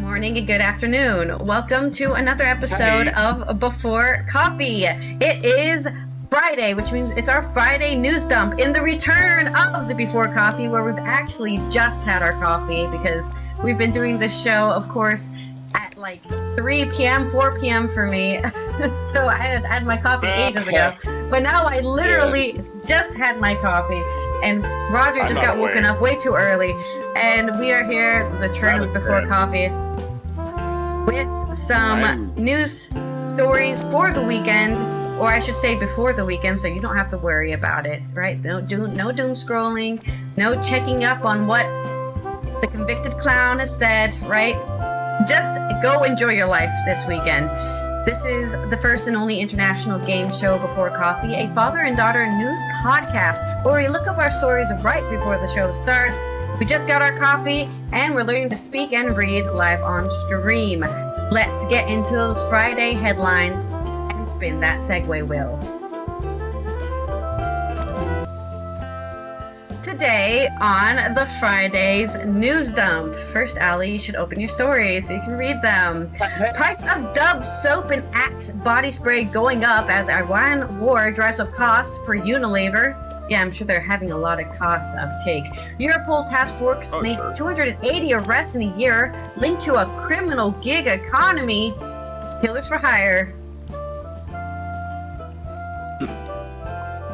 Morning and good afternoon. Welcome to another episode of Before Coffee. It is Friday, which means it's our Friday news dump in the return of the Before Coffee, where we've actually just had our coffee because we've been doing this show, of course, at like 3 p.m., 4 p.m. for me. So I had my coffee ages ago. But now I literally just had my coffee, and Roger just got woken up way too early. And we are here, the turn of Before Coffee, with some news stories for the weekend, or I should say before the weekend, so you don't have to worry about it, right? No doom scrolling, no checking up on what the convicted clown has said, right? Just go enjoy your life this weekend. This is the first and only international game show Before Coffee, a father and daughter news podcast where we look up our stories right before the show starts. We just got our coffee and we're learning to speak and read live on stream. Let's get into those Friday headlines and spin that segue wheel. Today on the Friday's news dump. First, Ali, you should open your stories so you can read them. Price of Dove soap and Axe body spray going up as Iran war drives up costs for Unilever. Yeah, I'm sure they're having a lot of cost uptake. Europol task force makes 280 arrests in a year linked to a criminal gig economy. Killers for hire.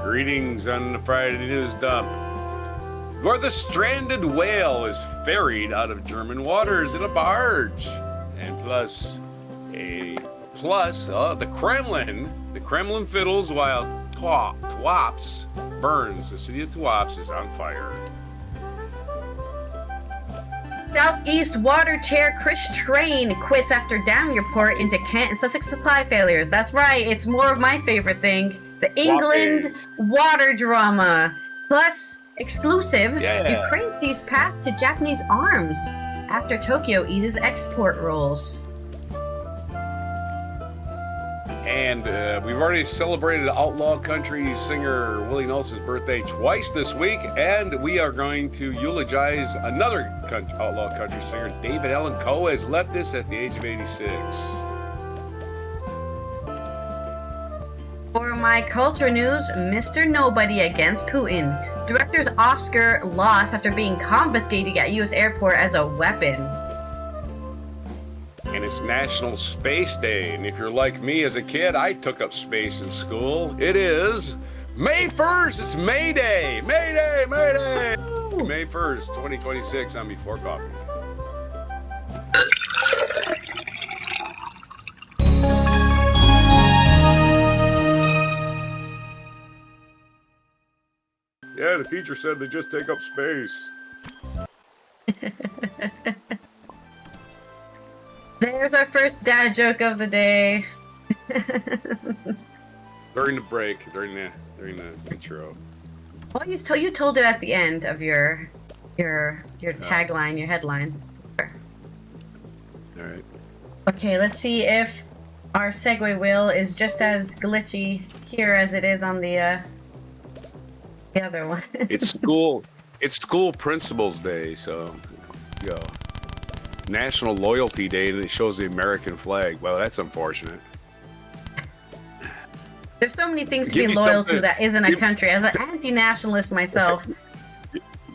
Greetings on the Friday news dump. Where the stranded whale is ferried out of German waters in a barge. And the Kremlin fiddles while TWAPS burns. The city of TWAPS is on fire. Southeast Water Chair Chris Train quits after dam report into Kent and Sussex supply failures. That's right, it's more of my favorite thing. The England water drama. Plus, exclusive, Ukraine sees path to Japanese arms after Tokyo eases export rules. And we've already celebrated outlaw country singer Willie Nelson's birthday twice this week, and we are going to eulogize another outlaw country singer. David Allen Coe has left us at the age of 86. For my culture news, Mr. Nobody against Putin. Director's Oscar lost after being confiscated at U.S. airport as a weapon. And it's National Space Day. And if you're like me as a kid, I took up space in school. It is May 1st. It's May Day. May Day, May Day. May 1st, 2026 on Before Coffee. Yeah, the teacher said they just take up space. There's our first dad joke of the day. During the break, during the intro. Well, you told it at the end of your tagline, your headline. All right. Okay, let's see if our segue wheel is just as glitchy here as it is on the other one. It's school principals day, so National Loyalty Day, and it shows the American flag. Well, that's unfortunate. There's so many things to be loyal to that isn't a country. As an anti-nationalist myself.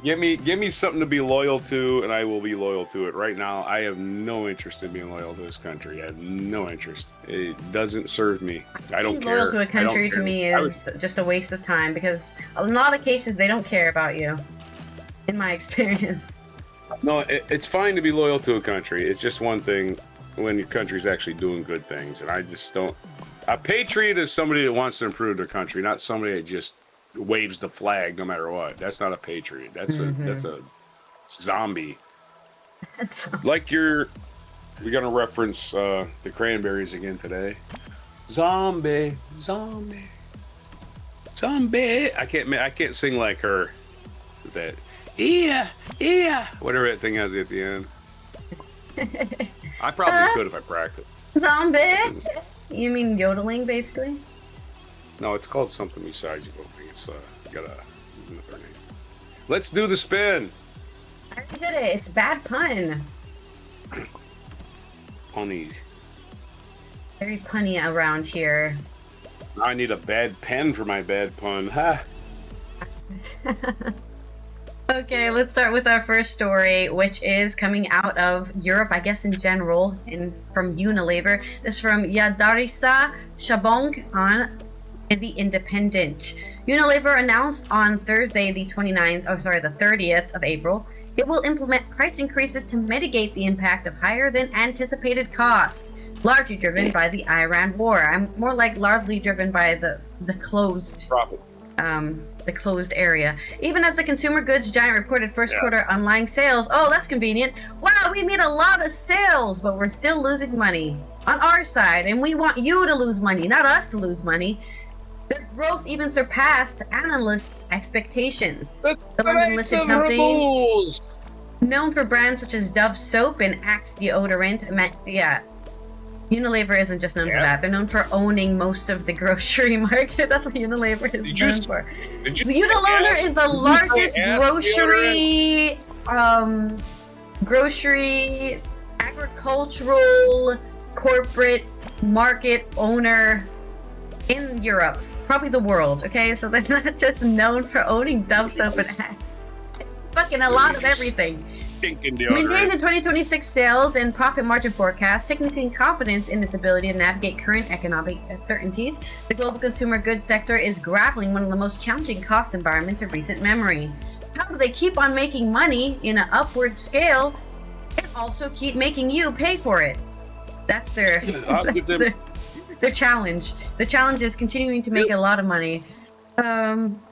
Give me something to be loyal to, and I will be loyal to it. Right now, I have no interest in being loyal to this country. I have no interest. It doesn't serve me. I don't care. Being loyal to a country to me is just a waste of time because in a lot of cases they don't care about you. In my experience. No, it's fine to be loyal to a country. It's just one thing when your country's actually doing good things, and I just don't. A patriot is somebody that wants to improve their country, not somebody that just waves the flag no matter what. That's not a patriot. That's a zombie. Like we're gonna reference the Cranberries again today. Zombie. I can't sing like her. That. Yeah, whatever that thing has at the end. I probably could if I practiced. Zombie? You mean yodeling, basically? No, it's called something besides yodeling. It's got another name. Let's do the spin. I already did it. It's bad pun. punny. Very punny around here. Now I need a bad pen for my bad pun. Ha! Okay, let's start with our first story, which is coming out of Europe, I guess in general, from Unilever. This is from Yadarisa Shabong on The Independent. Unilever announced on Thursday, the 30th of April, it will implement price increases to mitigate the impact of higher than anticipated costs, largely driven by the Iran war. I'm more like largely driven by the closed Profit. The closed area. Even as the consumer goods giant reported first quarter online sales, oh, that's convenient. Wow, we made a lot of sales, but we're still losing money on our side, and we want you to lose money, not us to lose money. Their growth even surpassed analysts' expectations. The London-listed company, known for brands such as Dove soap and Axe deodorant, Unilever isn't just known for that. They're known for owning most of the grocery market. That's what Unilever is known for. Unilever is the largest grocery, agricultural, corporate market owner in Europe. Probably the world, okay? So they're not just known for owning Dove soap and Axe. Fucking a lot of everything. Maintained in 2026 sales and profit margin forecast, signaling confidence in its ability to navigate current economic uncertainties. The global consumer goods sector is grappling one of the most challenging cost environments of recent memory. How do they keep on making money in an upward scale and also keep making you pay for it? That's their challenge. The challenge is continuing to make a lot of money.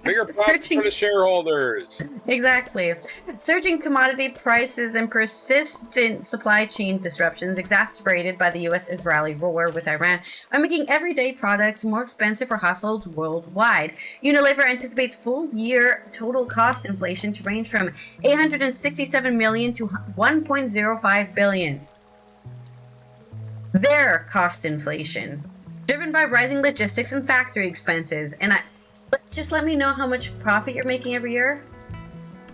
Bigger profits for the shareholders. Exactly. Surging commodity prices and persistent supply chain disruptions exacerbated by the U.S.-Israeli war with Iran are making everyday products more expensive for households worldwide. Unilever anticipates full-year total cost inflation to range from $867 million to $1.05 billion. Their cost inflation, driven by rising logistics and factory expenses, just let me know how much profit you're making every year.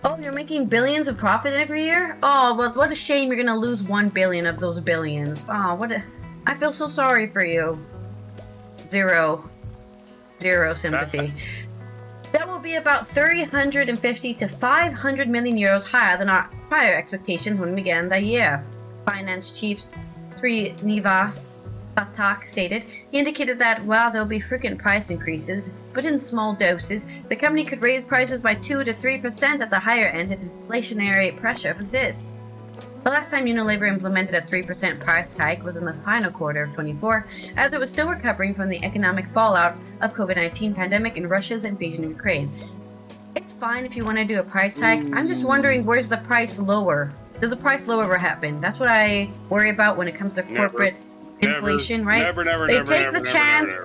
Oh, you're making billions of profit every year? Oh, well, what a shame you're gonna lose 1 billion of those billions. Oh, I feel so sorry for you. Zero sympathy. That will be about 350 to 500 million euros higher than our prior expectations when we began the year. Finance chief Srinivas Pathak stated. He indicated that while there will be frequent price increases, but in small doses, the company could raise prices by 2 to 3% at the higher end if inflationary pressure persists. The last time Unilever implemented a 3% price hike was in the final quarter of 2024, as it was still recovering from the economic fallout of COVID-19 pandemic and Russia's invasion of Ukraine. It's fine if you want to do a price hike. I'm just wondering, where's the price lower? Does the price lower ever happen? That's what I worry about when it comes to corporate inflation, right? They take the chance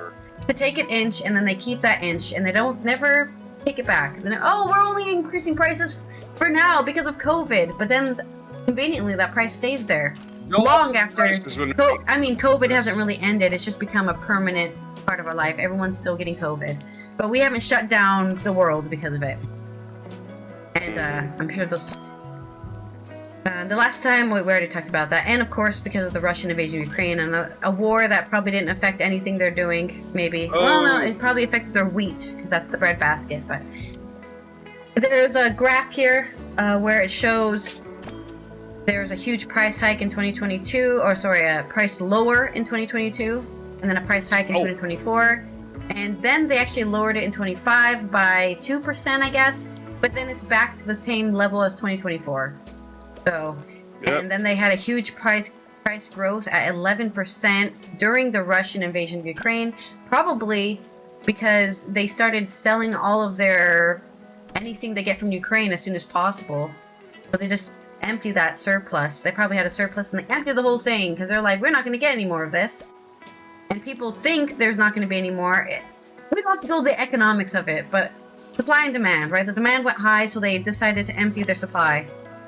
to take an inch, and then they keep that inch, and they don't never take it back. Then, oh, we're only increasing prices for now because of COVID, but then conveniently that price stays there long after. COVID hasn't really ended. It's just become a permanent part of our life. Everyone's still getting COVID, but we haven't shut down the world because of it. And I'm sure those. The last time we already talked about that, and of course because of the Russian invasion of Ukraine and a war that probably didn't affect anything they're doing, maybe. Oh. Well, no, it probably affected their wheat because that's the breadbasket. But there's a graph here where it shows there's a huge price hike in 2022, a price lower in 2022, and then a price hike in 2024, and then they actually lowered it in 25 by 2%, I guess, but then it's back to the same level as 2024. So, and then they had a huge price growth at 11% during the Russian invasion of Ukraine, probably because they started selling all of anything they get from Ukraine as soon as possible. So they just empty that surplus. They probably had a surplus and they emptied the whole thing because they're like, we're not going to get any more of this. And people think there's not going to be any more. We don't have to go to the economics of it, but supply and demand, right? The demand went high, so they decided to empty their supply.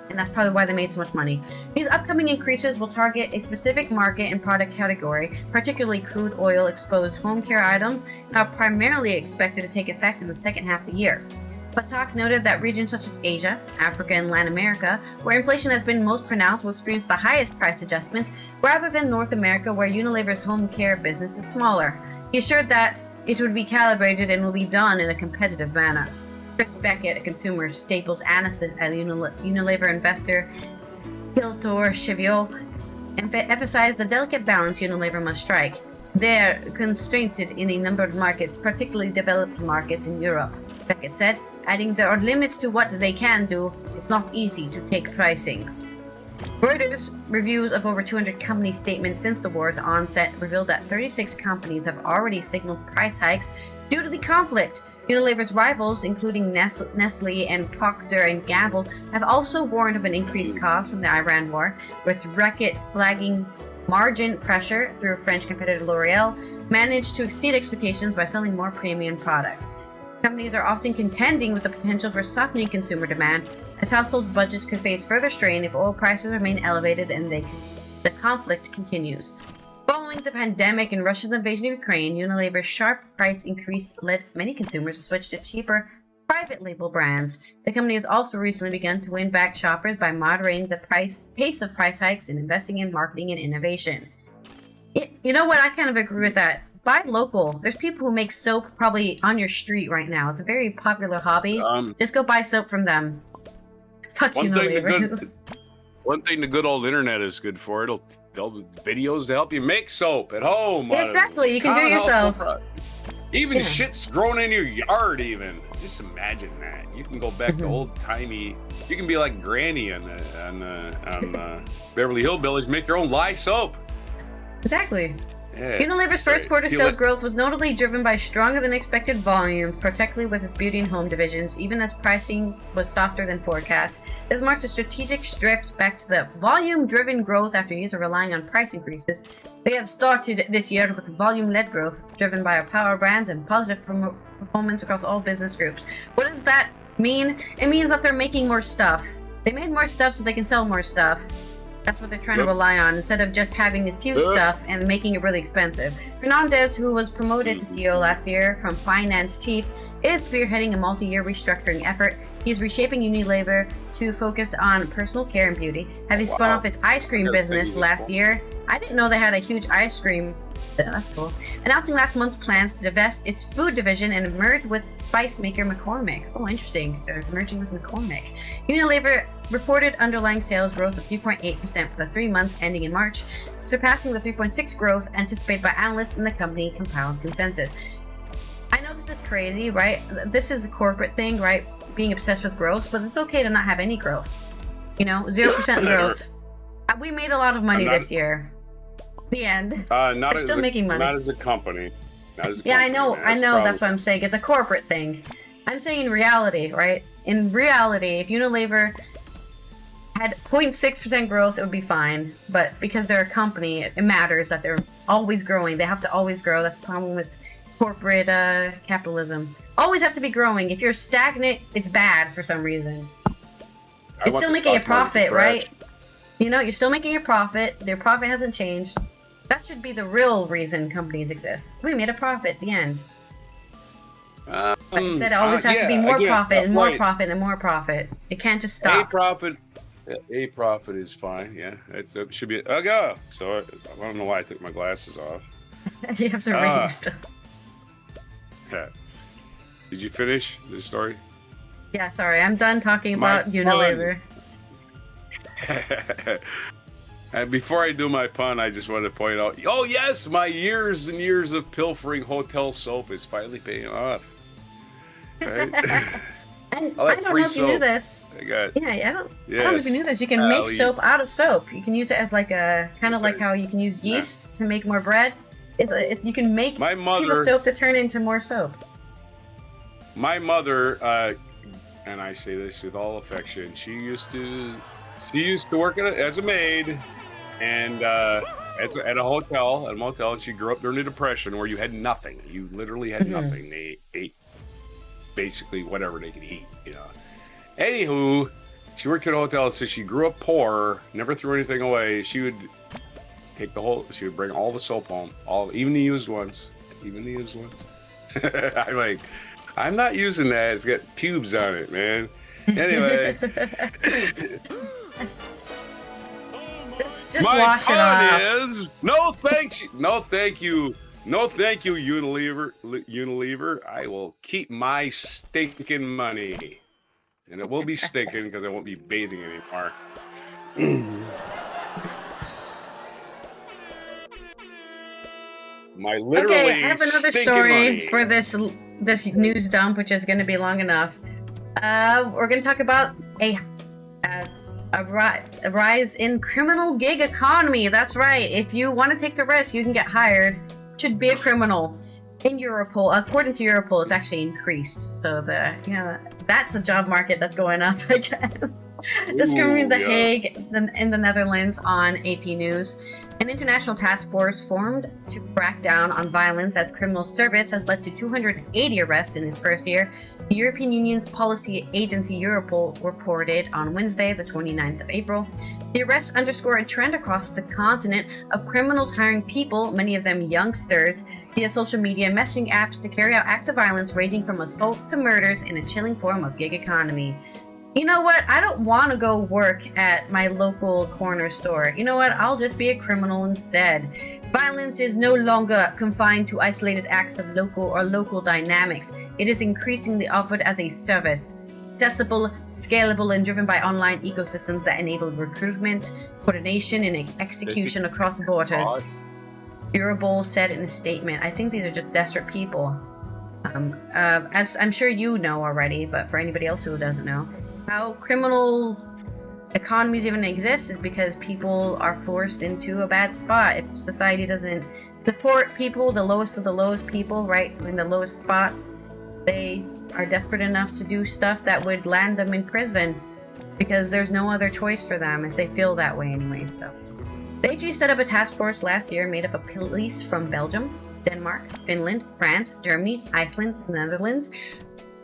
And that's probably why they made so much money. These upcoming increases will target a specific market and product category, particularly crude oil exposed home care items, and are primarily expected to take effect in the second half of the year. Patak noted that regions such as Asia, Africa, and Latin America, where inflation has been most pronounced, will experience the highest price adjustments, rather than North America, where Unilever's home care business is smaller. He assured that it would be calibrated and will be done in a competitive manner. Chris Beckett, a consumer staples analyst at Unilever investor Hiltor Cheviot, emphasized the delicate balance Unilever must strike. They're constrained in a number of markets, particularly developed markets in Europe, Beckett said, adding there are limits to what they can do. It's not easy to take pricing. Reuters reviews of over 200 company statements since the war's onset revealed that 36 companies have already signaled price hikes due to the conflict. Unilever's rivals, including Nestle and Procter & Gamble, have also warned of an increased cost from the Iran war, with Reckitt flagging margin pressure through French competitor L'Oreal managed to exceed expectations by selling more premium products. Companies are often contending with the potential for softening consumer demand, as household budgets could face further strain if oil prices remain elevated and the conflict continues. Following the pandemic and Russia's invasion of Ukraine, Unilever's sharp price increase led many consumers to switch to cheaper private label brands. The company has also recently begun to win back shoppers by moderating the pace of price hikes and investing in marketing and innovation. You know what? I kind of agree with that. Buy local. There's people who make soap probably on your street right now. It's a very popular hobby. Just go buy soap from them. Fuck Unilever. One thing the good old internet is good for, they'll videos to help you make soap at home. Exactly, you can do it yourself. Even shit's growing in your yard even. Just imagine that. You can go back to old timey. You can be like Granny on Beverly Hillbillies, make your own lye soap. Exactly. Yeah, Unilever's first quarter sales growth was notably driven by stronger than expected volumes, particularly with its beauty and home divisions, even as pricing was softer than forecast. This marks a strategic shift back to the volume-driven growth after years of relying on price increases. We have started this year with volume-led growth, driven by our power brands and positive performance across all business groups. What does that mean? It means that they're making more stuff. They made more stuff so they can sell more stuff. That's what they're trying to rely on, instead of just having a few stuff and making it really expensive. Fernandez, who was promoted to CEO last year from finance chief, is spearheading a multi-year restructuring effort. He's reshaping Unilever to focus on personal care and beauty, having spun off its ice cream business last year. I didn't know they had a huge ice cream. That's cool. Announcing last month's plans to divest its food division and merge with spice maker McCormick. Oh, interesting. They're merging with McCormick. Unilever reported underlying sales growth of 3.8% for the 3 months ending in March, surpassing the 3.6% growth anticipated by analysts in the company compiled consensus. I know this is crazy, right? This is a corporate thing, right? Being obsessed with growth, but it's okay to not have any growth. 0% growth. We made a lot of money this year. The end. We're still making money. Not as a company. I know. That's what I'm saying. It's a corporate thing. I'm saying in reality, right? In reality, if Unilever had 0.6% growth, it would be fine. But because they're a company, it matters that they're always growing. They have to always grow. That's the problem with corporate capitalism. Always have to be growing. If you're stagnant, it's bad for some reason. You're still making a profit, right? You're still making a profit. Their profit hasn't changed. That should be the real reason companies exist. We made a profit at the end. But instead, it always has to be more profit and more profit and more profit. It can't just stop. A profit is fine. Yeah, it should be. So I don't know why I took my glasses off. You have to read stuff. Yeah. Did you finish the story? Yeah, sorry. I'm done talking about Unilever. And before I do my pun, I just want to point out, oh yes, my years and years of pilfering hotel soap is finally paying off. Right? And I don't know if you knew this. I don't know if you knew this. You can make soap out of soap. You can use it as like a kind of like how you can use yeast to make more bread. You can make piece of soap to turn into more soap. My mother, and I say this with all affection, she used to work as a maid, and at a motel, and she grew up during the Depression where you had nothing. You literally had nothing. They ate basically whatever they could eat, Anywho, she worked at a hotel, so she grew up poor, never threw anything away. She would she would bring all the soap home, even the used ones. I'm like, I'm not using that. It's got pubes on it, man. Anyway. just wash it off. Is no thanks. No thank you. No thank you, Unilever. I will keep my stinking money. And it will be stinking because I won't be bathing anymore. My literally okay, I have another story money. For this news dump, which is going to be long enough. We're going to talk about a rise in criminal gig economy. That's right. If you want to take the risk, you can get hired. Should be a criminal. In Europol, according to Europol, it's actually increased. So that's a job market that's going up, I guess. Discriminating The Hague in the Netherlands on AP News. An international task force formed to crack down on violence as criminal service has led to 280 arrests in its first year. The European Union's policy agency Europol reported on Wednesday, the 29th of April. The arrests underscore a trend across the continent of criminals hiring people, many of them youngsters, via social media and messaging apps to carry out acts of violence ranging from assaults to murders in a chilling form of gig economy. You know what? I don't want to go work at my local corner store. You know what? I'll just be a criminal instead. Violence is no longer confined to isolated acts of local dynamics. It is increasingly offered as a service. Accessible, scalable, and driven by online ecosystems that enable recruitment, coordination, and execution across borders. Europol said in a statement. I think these are just desperate people. As I'm sure you know already, but for anybody else who doesn't know, how criminal economies even exist is because people are forced into a bad spot. If society doesn't support people, the lowest of the lowest people, right, in the lowest spots, they are desperate enough to do stuff that would land them in prison because there's no other choice for them if they feel that way anyway. So the AG set up a task force last year made up of police from Belgium, Denmark, Finland, France, Germany, Iceland, the Netherlands,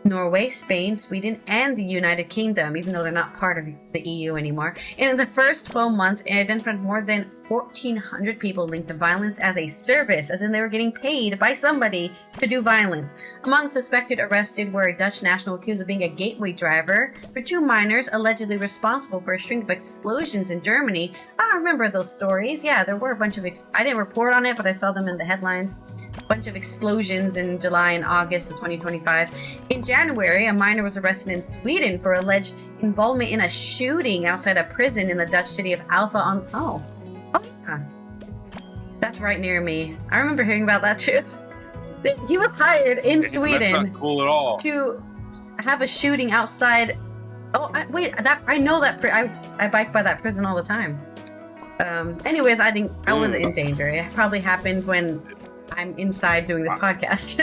Norway, Spain, Sweden, and the United Kingdom, even though they're not part of the EU anymore. And in the first 12 months, it identified more than 1,400 people linked to violence as a service, as in they were getting paid by somebody to do violence. Among suspected arrested were a Dutch national accused of being a gateway driver for 2 minors allegedly responsible for a string of explosions in Germany. I remember those stories. Yeah, there were a bunch of I didn't report on it, but I saw them in the headlines. A bunch of explosions in July and August of 2025. In January, a minor was arrested in Sweden for alleged involvement in a shooting outside a prison in the Dutch city of Alpha on... Oh, yeah. That's right near me. I remember hearing about that too. He was hired in Sweden. That's not cool at all. To have a shooting outside... Oh, I know that... I bike by that prison all the time. Anyways, I think I wasn't in danger. It probably happened when I'm inside doing this podcast.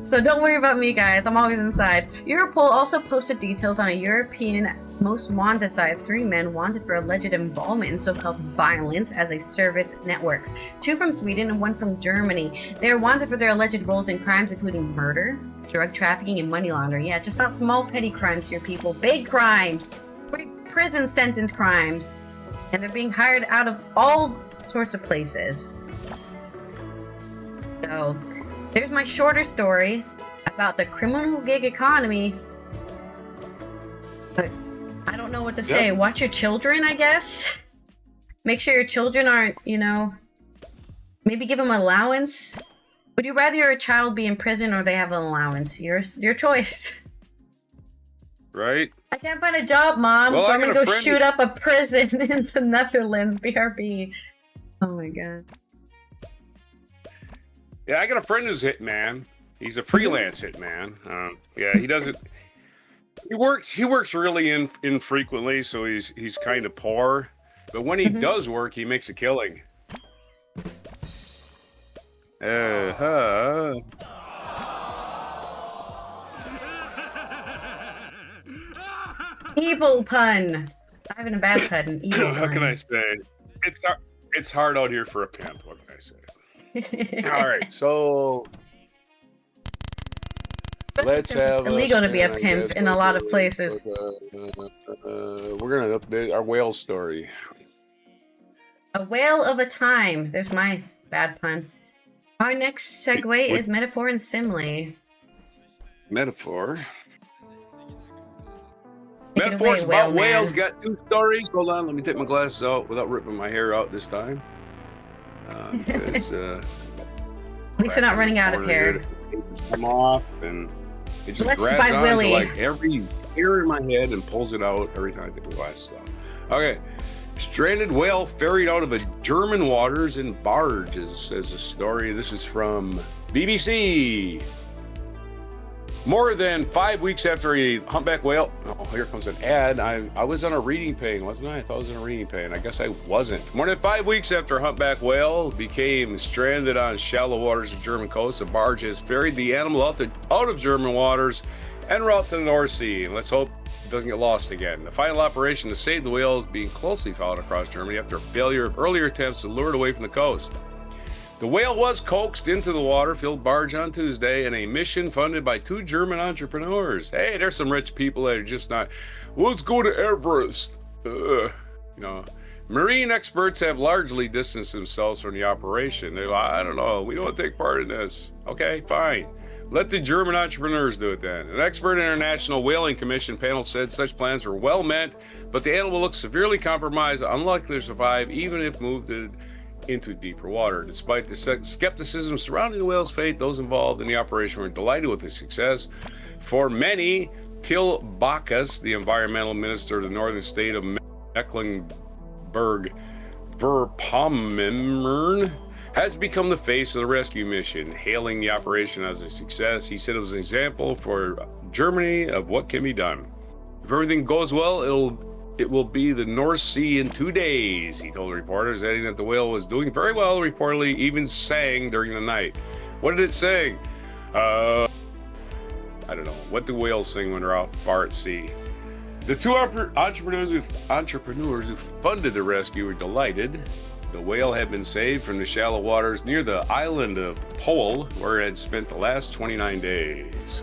So don't worry about me, guys. I'm always inside. Europol also posted details on a European most wanted site of 3 men wanted for alleged involvement in so-called violence as a service networks. 2 from Sweden and 1 from Germany. They are wanted for their alleged roles in crimes including murder, drug trafficking, and money laundering. Yeah, just not small petty crimes here, people. Big crimes. Big prison sentence crimes. And they're being hired out of all sorts of places. So, there's my shorter story about the criminal gig economy. But I don't know what to say. Watch your children, I guess. Make sure your children aren't, maybe give them an allowance. Would you rather your child be in prison or they have an allowance? Your choice. Right? I can't find a job, Mom, so I'm gonna go shoot up a prison in the Netherlands, BRB. Oh my god. Yeah, I got a friend who's hitman. He's a freelance hitman. Yeah, he doesn't. He works really infrequently, so he's kind of poor. But when he does work, he makes a killing. Evil pun. Not even a bad pun. Evil pun. What can I say? It's hard out here for a pimp. What can I say? All right, so let's have. It's illegal to be a pimp in a lot of places. We're gonna update our whale story. A whale of a time. There's my bad pun. Our next segue is metaphor and simile. Metaphor. Take it Metaphors away, about whale man. whales got 2 stories. Hold on, let me take my glasses out without ripping my hair out this time. At least you're not running out of hair. Come off, and it just Blessed grabs by on Willie. to like every hair in my head and pulls it out every time I take my glasses out. Okay. Stranded whale ferried out of a German waters in barges, says a story. This is from BBC. More than 5 weeks after a humpback whale. Oh, here comes an ad. I was on a reading pane, wasn't I? I thought I was on a reading pane. I guess I wasn't. More than 5 weeks after a humpback whale became stranded on shallow waters of the German coast, a barge has ferried the animal out of German waters en route to the North Sea. And let's hope it doesn't get lost again. The final operation to save the whale is being closely followed across Germany after a failure of earlier attempts to lure it away from the coast. The whale was coaxed into the water-filled barge on Tuesday in a mission funded by 2 German entrepreneurs. Hey, there's some rich people that are just not, well, let's go to Everest. Marine experts have largely distanced themselves from the operation. They're like, I don't know, we don't want to take part in this. Okay, fine. Let the German entrepreneurs do it then. An expert international whaling commission panel said such plans were well meant, but the animal looks severely compromised, unlikely to survive even if moved into deeper water. Despite the skepticism surrounding the whale's fate, those involved in the operation were delighted with the success. For many, Till Bacchus, the environmental minister of the northern state of Mecklenburg-Vorpommern, has become the face of the rescue mission, hailing the operation as a success. He said it was an example for Germany of what can be done. If everything goes well, it will be the North Sea in 2 days, he told reporters, adding that the whale was doing very well, reportedly even sang during the night. What did it sing? I don't know. What do whales sing when they're out far at sea? The 2 entrepreneurs who funded the rescue were delighted. The whale had been saved from the shallow waters near the island of Pole, where it had spent the last 29 days.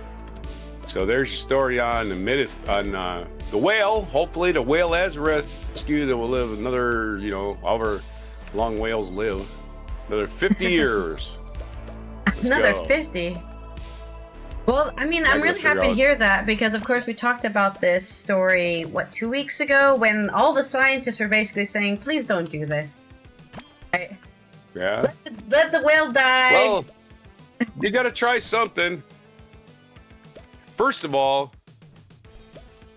So there's your story on the whale. Hopefully the whale as rescued, it will live another, however long whales live, another 50 years. Another 50? Well, I mean, I'm really happy to hear that because, of course, we talked about this story, 2 weeks ago, when all the scientists were basically saying, please don't do this. Right? Yeah. Let the whale die. Well, you got to try something. First of all,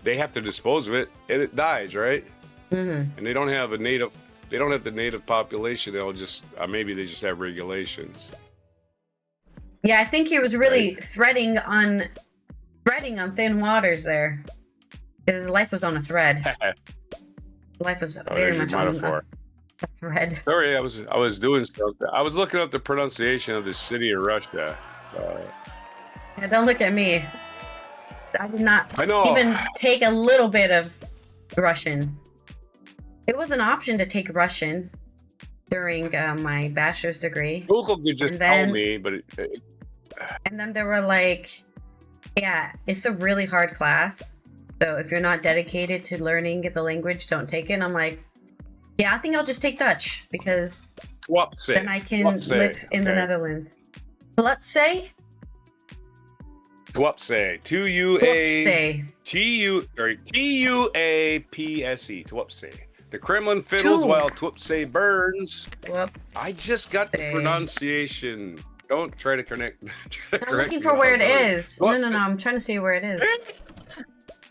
they have to dispose of it, and it dies, right? Mm-hmm. And they don't have the native population. They'll just maybe they just have regulations. Yeah, I think he was really threading on thin waters there, because his life was on a thread. Life was very much on a thread. Sorry, I was doing something. I was looking up the pronunciation of the city of Russia. Yeah, don't look at me. I did not even take a little bit of Russian. It was an option to take Russian during my bachelor's degree. Google could just tell me, but and then they were like, yeah, it's a really hard class. So if you're not dedicated to learning the language, don't take it. And I'm like, yeah, I think I'll just take Dutch because then I can live in the Netherlands. Let's say. TWAPS. T-U-A-P-S-E. TWAPS. The Kremlin fiddles while TWAPS burns. I just got the pronunciation. Don't try to connect. I'm looking for where it is. No. I'm trying to see where it is.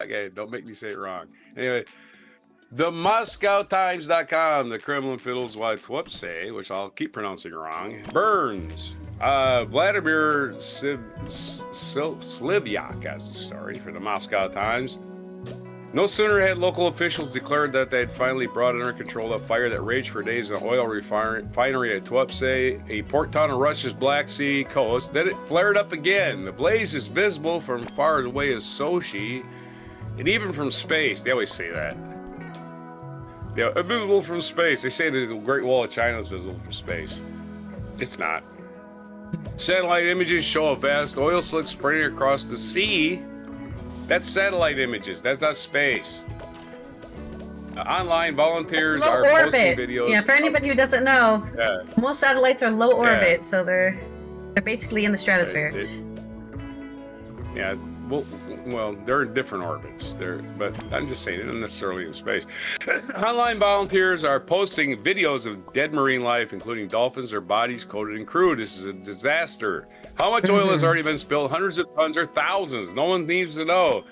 Okay, don't make me say it wrong. Anyway, the MoscowTimes.com. The Kremlin fiddles while TWAPS, which I'll keep pronouncing wrong, burns. Vladimir Slivyak has the story for the Moscow Times. No sooner had local officials declared that they had finally brought under control a fire that raged for days in an oil refinery at TWAPS, a port town on Russia's Black Sea coast, then it flared up again. The blaze is visible from far away as Sochi, and even from space. They always say that. Yeah, visible from space. They say that the Great Wall of China is visible from space. It's not. Satellite images show a vast oil slick spreading across the sea. That's satellite images. That's not space. Online volunteers are posting videos. Yeah, for anybody who doesn't know, most satellites are low orbit, so they're They're basically in the stratosphere. Yeah, well, they're in different orbits. But I'm just saying, they're not necessarily in space. Online volunteers are posting videos of dead marine life, including dolphins, their bodies coated in crude. This is a disaster. How much oil has already been spilled? Hundreds of tons or thousands. No one needs to know.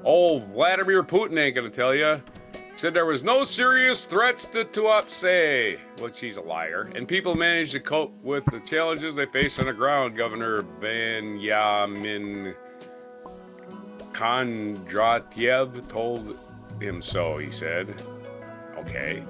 Oh, Vladimir Putin ain't gonna tell you. Said there was no serious threats to TWAPS, which he's a liar, and people managed to cope with the challenges they face on the ground. Governor Benyamin Kondratyev told him so, he said. Okay.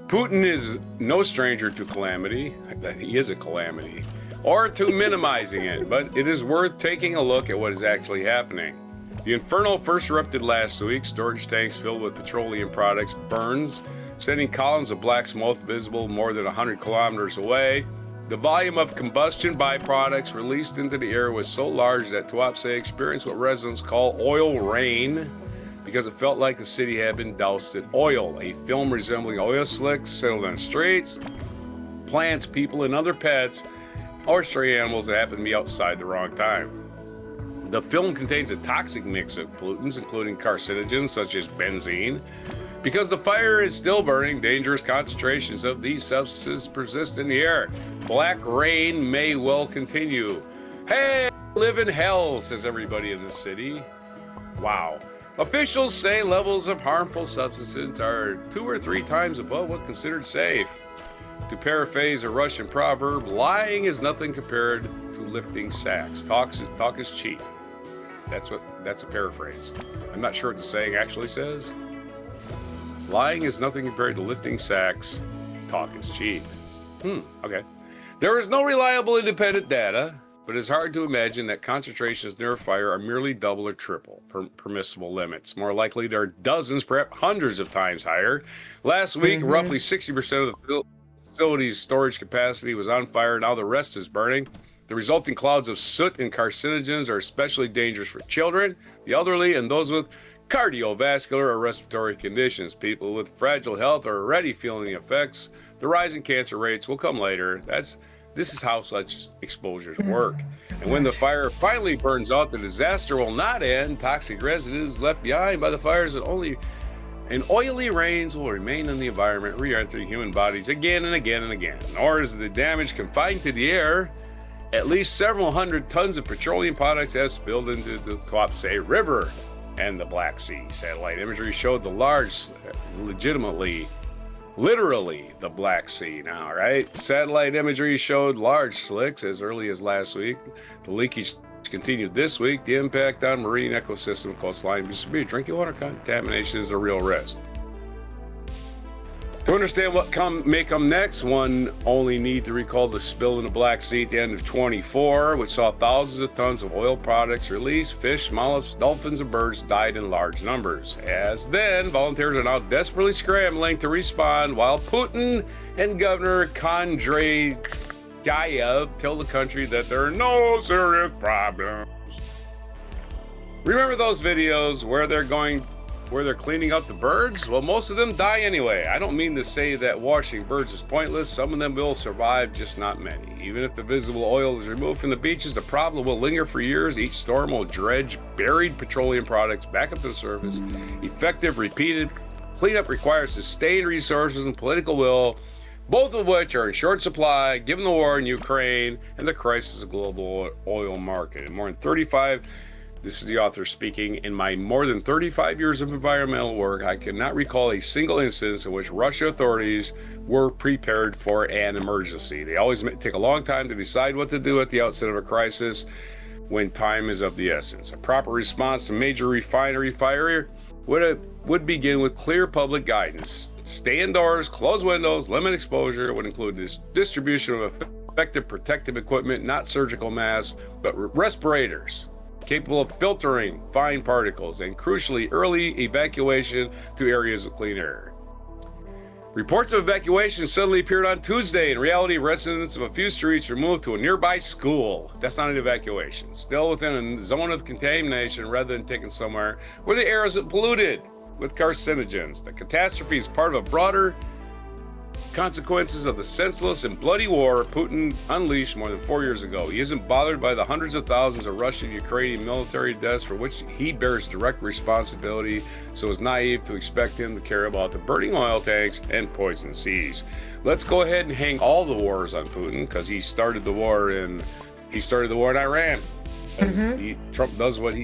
Putin is no stranger to calamity. He is a calamity. Or to minimizing it, but it is worth taking a look at what is actually happening. The inferno first erupted last week. Storage tanks filled with petroleum products burned, sending columns of black smoke visible more than 100 kilometers away. The volume of combustion byproducts released into the air was so large that TWAPS experienced what residents call oil rain, because it felt like the city had been doused in oil. A film resembling oil slicks settled on streets, plants, people, and other pets or stray animals that happened to be outside the wrong time. The film contains a toxic mix of pollutants, including carcinogens such as benzene. Because the fire is still burning, dangerous concentrations of these substances persist in the air. Black rain may well continue. Hey, live in hell, says everybody in the city. Wow. Officials say levels of harmful substances are 2 or 3 times above what's considered safe. To paraphrase a Russian proverb, lying is nothing compared to lifting sacks. Talk is cheap. That's a paraphrase. I'm not sure what the saying actually says. Lying is nothing compared to lifting sacks. Talk is cheap. Okay. There is no reliable independent data, but it's hard to imagine that concentrations near a fire are merely double or triple permissible limits. More likely, there are dozens, perhaps hundreds of times higher. Last week, roughly 60% of the facility's storage capacity was on fire. Now the rest is burning. The resulting clouds of soot and carcinogens are especially dangerous for children, the elderly, and those with cardiovascular or respiratory conditions. People with fragile health are already feeling the effects. The rise in cancer rates will come later. This is how such exposures work. And when the fire finally burns out, the disaster will not end. Toxic residues left behind by the fires and oily rains will remain in the environment, re-entering human bodies again and again and again. Nor is the damage confined to the air. At least several hundred tons of petroleum products have spilled into the TWAPS River and the Black Sea. Satellite imagery showed the large, literally the Black Sea now, right? Satellite imagery showed large slicks as early as last week. The leakage continued this week. The impact on marine ecosystem, coastline, drinking water contamination is a real risk. To understand what may come next, one only need to recall the spill in the Black Sea at the end of 24, which saw thousands of tons of oil products released. Fish, mollusks, dolphins, and birds died in large numbers. As then, volunteers are now desperately scrambling to respond, while Putin and Governor Kondratyev tell the country that there are no serious problems. Remember those videos where they're cleaning up the birds? Well, most of them die anyway. I don't mean to say that washing birds is pointless. Some of them will survive, just not many. Even if the visible oil is removed from the beaches, the problem will linger for years. Each storm will dredge buried petroleum products back up to the surface. Effective, repeated cleanup requires sustained resources and political will, both of which are in short supply given the war in Ukraine and the crisis of global oil market. This is the author speaking. In my more than 35 years of environmental work, I cannot recall a single instance in which Russia authorities were prepared for an emergency. They always take a long time to decide what to do at the outset of a crisis when time is of the essence. A proper response to major refinery fire would begin with clear public guidance. Stay indoors, close windows, limit exposure. It would include this distribution of effective protective equipment, not surgical masks, but respirators capable of filtering fine particles, and crucially, early evacuation to areas with clean air. Reports of evacuation suddenly appeared on Tuesday. In reality, residents of a few streets were moved to a nearby school. That's not an evacuation. Still within a zone of contamination rather than taken somewhere where the air isn't polluted with carcinogens. The catastrophe is part of a broader consequences of the senseless and bloody war Putin unleashed more than 4 years ago. He isn't bothered by the hundreds of thousands of Russian and Ukrainian military deaths for which he bears direct responsibility, so it's naive to expect him to care about the burning oil tanks and poison seas. Let's go ahead and hang all the wars on Putin, because he started the war in Iran. Trump does what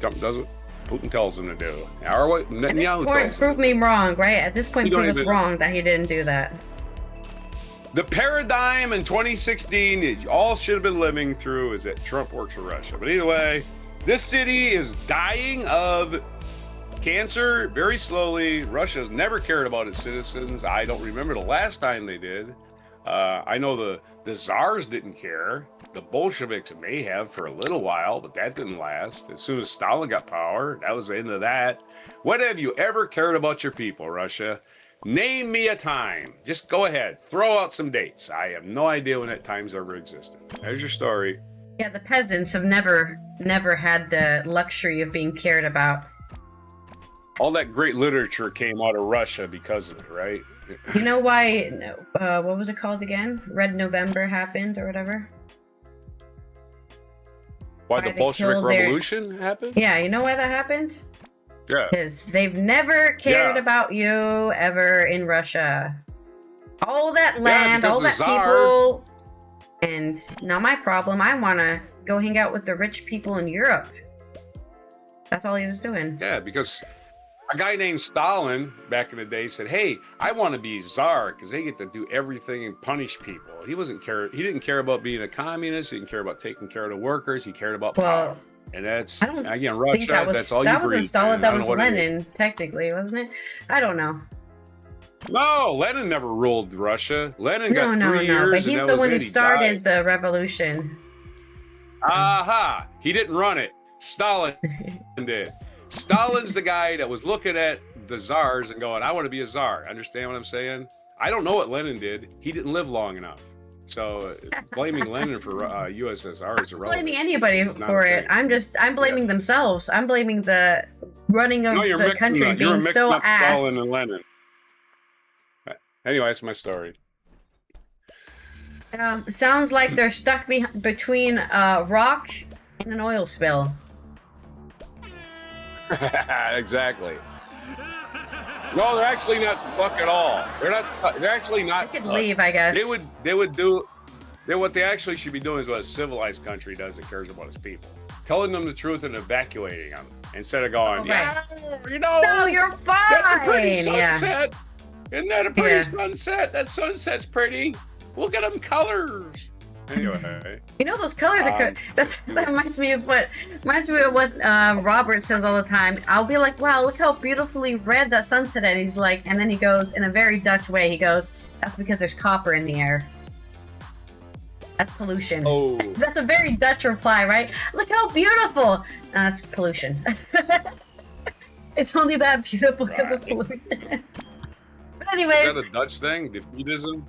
Putin tells him to do. Or what Netanyahu tells him. Prove me wrong, right? At this point, prove us wrong that he didn't do that. The paradigm in 2016 it all should have been living through is that Trump works for Russia. But either way, this city is dying of cancer very slowly. Russia's never cared about its citizens. I don't remember the last time they did. I know the czars didn't care. The Bolsheviks may have for a little while, but that didn't last. As soon as Stalin got power, that was the end of that. When have you ever cared about your people, Russia? Name me a time. Just go ahead. Throw out some dates. I have no idea when that time's ever existed. There's your story. Yeah, the peasants have never had the luxury of being cared about. All that great literature came out of Russia because of it, right? You know why, what was it called again? Red November happened or whatever? Why the Bolshevik Revolution happened? Yeah, you know why that happened? Yeah. Because they've never cared about you ever in Russia. All that land, all that people. And not my problem. I want to go hang out with the rich people in Europe. That's all he was doing. Yeah, because a guy named Stalin back in the day said, "Hey, I want to be czar because they get to do everything and punish people." He didn't care about being a communist. He didn't care about taking care of the workers. He cared about power. And that's again Russia. That's all you breathe. That wasn't Stalin. That was Lenin, technically, wasn't it? I don't know. No, Lenin never ruled Russia. Lenin got 3 years. But he's the one who started the revolution. Aha! He didn't run it. Stalin did. Stalin's the guy that was looking at the czars and going, "I want to be a czar." Understand what I'm saying? I don't know what Lenin did. He didn't live long enough. So blaming Lenin for USSR is irrelevant. Blaming anybody for it. I'm blaming themselves. I'm blaming the running of the country being so ass. Stalin and Lenin. Anyway, that's my story. Sounds like they're stuck between a rock and an oil spill. Exactly. No, they're actually not stuck at all. They're actually not. They could leave, I guess. They would do. What they actually should be doing is what a civilized country does that cares about its people. Telling them the truth and evacuating them instead of going, no, you're fine. That's a pretty sunset. Yeah. Isn't that a pretty sunset? That sunset's pretty. We'll get them colors. Anyway, those colors are that reminds me of what Robert says all the time. I'll be like, "Wow, look how beautifully red that sunset is." He's like, and then he goes in a very Dutch way. He goes, "That's because there's copper in the air. That's pollution." Oh, that's a very Dutch reply, right? Look how beautiful. That's pollution. It's only that beautiful because of pollution. But anyways, is that a Dutch thing? Defeatism?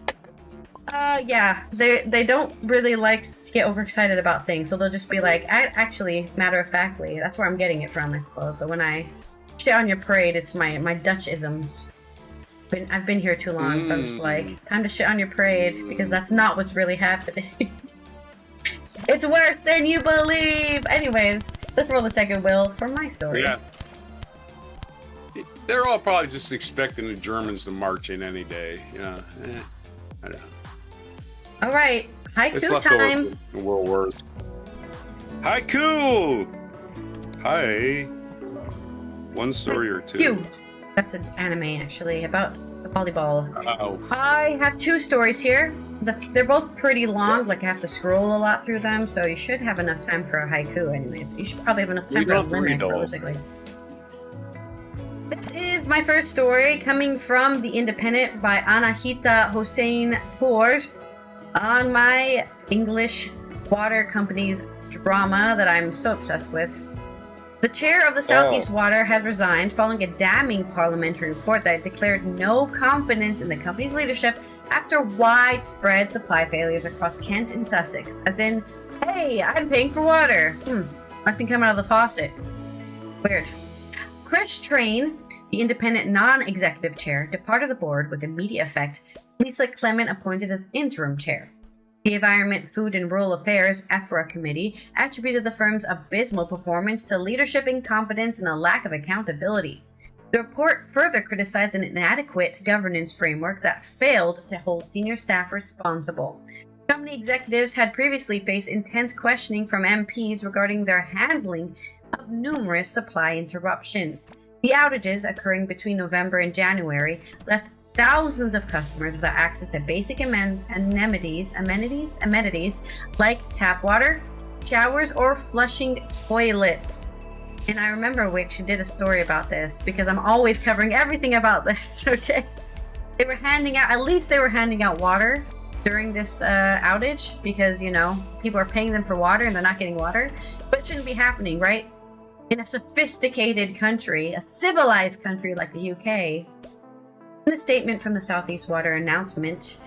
Yeah, they don't really like to get overexcited about things, so they'll just be like, actually, matter-of-factly, that's where I'm getting it from, I suppose. So when I shit on your parade, it's my Dutch isms. I've been here too long, so I'm just like, time to shit on your parade, because that's not what's really happening. It's worse than you believe! Anyways, let's roll the second wheel for my stories. Yeah. They're all probably just expecting the Germans to march in any day, I don't know. All right, haiku time. World Wars. Haiku. Hi. One story or two. Cute. That's an anime actually about volleyball. Uh-oh. I have two stories here. They're both pretty long. Like I have to scroll a lot through them, so you should have enough time for a haiku. Anyways, you should probably have enough time for a limit, realistically. This is my first story coming from The Independent by Anahita Hossein Pour on my English water company's drama that I'm so obsessed with. The chair of the Southeast Water has resigned following a damning parliamentary report that declared no confidence in the company's leadership after widespread supply failures across Kent and Sussex. As in, hey, I'm paying for water. Nothing coming out of the faucet. Weird. Chris Train, The independent non-executive chair departed the board with immediate effect. Lisa Clement appointed as interim chair. The Environment, Food and Rural Affairs EFRA committee attributed the firm's abysmal performance to leadership incompetence and a lack of accountability. The report further criticized an inadequate governance framework that failed to hold senior staff responsible. Company executives had previously faced intense questioning from MPs regarding their handling of numerous supply interruptions. The outages occurring between November and January left thousands of customers without access to basic amenities like tap water, showers, or flushing toilets. And I remember we actually did a story about this because I'm always covering everything about this, okay? They were handing out water during this outage because, you know, people are paying them for water and they're not getting water. But it shouldn't be happening, right? In a sophisticated country, a civilized country like the UK. In a statement from the Southeast Water announcement,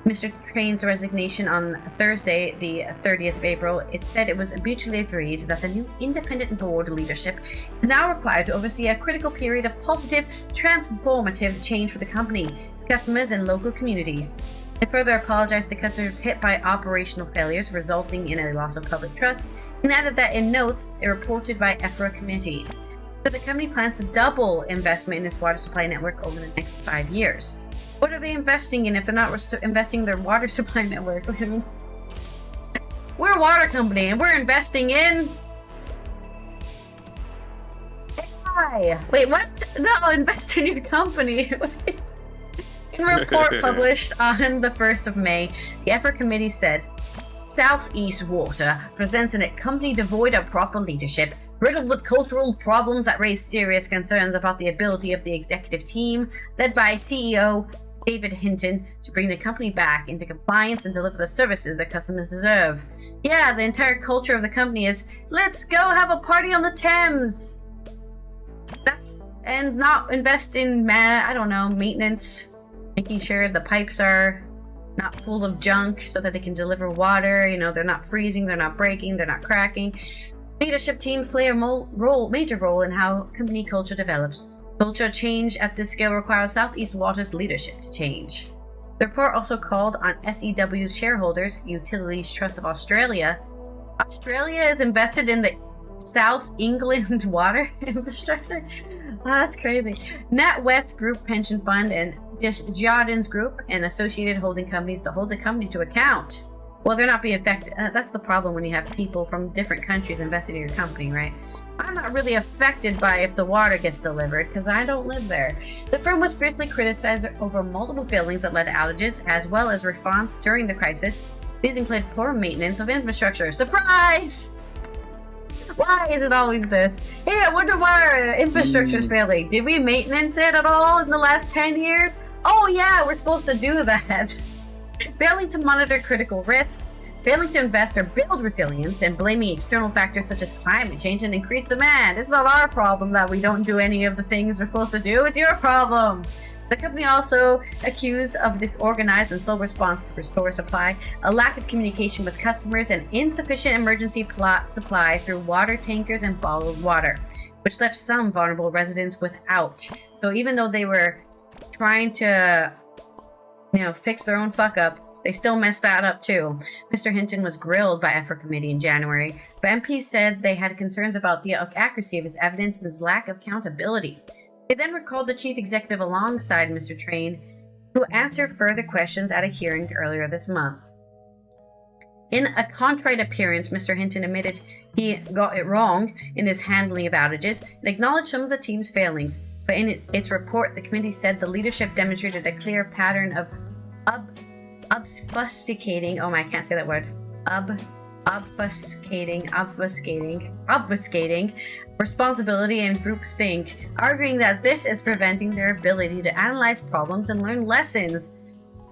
Mr. Train's resignation on Thursday, the 30th of April, it said it was mutually agreed that the new independent board leadership is now required to oversee a critical period of positive, transformative change for the company, its customers, and local communities. It further apologized to customers hit by operational failures resulting in a loss of public trust, and added that in notes reported by EFRA committee. So the company plans to double investment in its water supply network over the next 5 years. What are they investing in if they're not investing in their water supply network? We're a water company and we're investing in AI. Wait, what? No, invest in your company. In a report published on the 1st of May, the EFRA committee said, Southeast Water presents a company devoid of proper leadership, riddled with cultural problems that raise serious concerns about the ability of the executive team, led by CEO David Hinton, to bring the company back into compliance and deliver the services that customers deserve. Yeah, the entire culture of the company is, let's go have a party on the Thames. And not invest in, maintenance, making sure the pipes are not full of junk so that they can deliver water. You know, they're not freezing, they're not breaking, they're not cracking. Leadership teams play a major role in how company culture develops. Culture change at this scale requires Southeast Water's leadership to change. The report also called on SEW's shareholders, Utilities Trust of Australia. Australia is invested in the South England water infrastructure? Oh, that's crazy. NatWest Group Pension Fund and Desjardins Group and associated holding companies to hold the company to account. Well, they're not being affected. That's the problem when you have people from different countries investing in your company, right? I'm not really affected by if the water gets delivered because I don't live there. The firm was fiercely criticized over multiple failings that led to outages, as well as response during the crisis. These include poor maintenance of infrastructure. Surprise! Why is it always this? Hey, I wonder why our infrastructure is failing. Did we maintenance it at all in the last 10 years? Oh yeah, we're supposed to do that. Failing to monitor critical risks, failing to invest or build resilience, and blaming external factors such as climate change and increased demand. It's not our problem that we don't do any of the things we're supposed to do. It's your problem. The company also accused of disorganized and slow response to restore supply, a lack of communication with customers, and insufficient emergency plot supply through water tankers and bottled water, which left some vulnerable residents without. So even though they were trying to, fix their own fuck up, they still messed that up too. Mr. Hinton was grilled by EFRA committee in January, but MPs said they had concerns about the accuracy of his evidence and his lack of accountability. They then recalled the chief executive alongside Mr. Train, who answered further questions at a hearing earlier this month. In a contrite appearance, Mr. Hinton admitted he got it wrong in his handling of outages and acknowledged some of the team's failings. But in its report, the committee said the leadership demonstrated a clear pattern of obfuscating responsibility and groupthink, arguing that this is preventing their ability to analyze problems and learn lessons.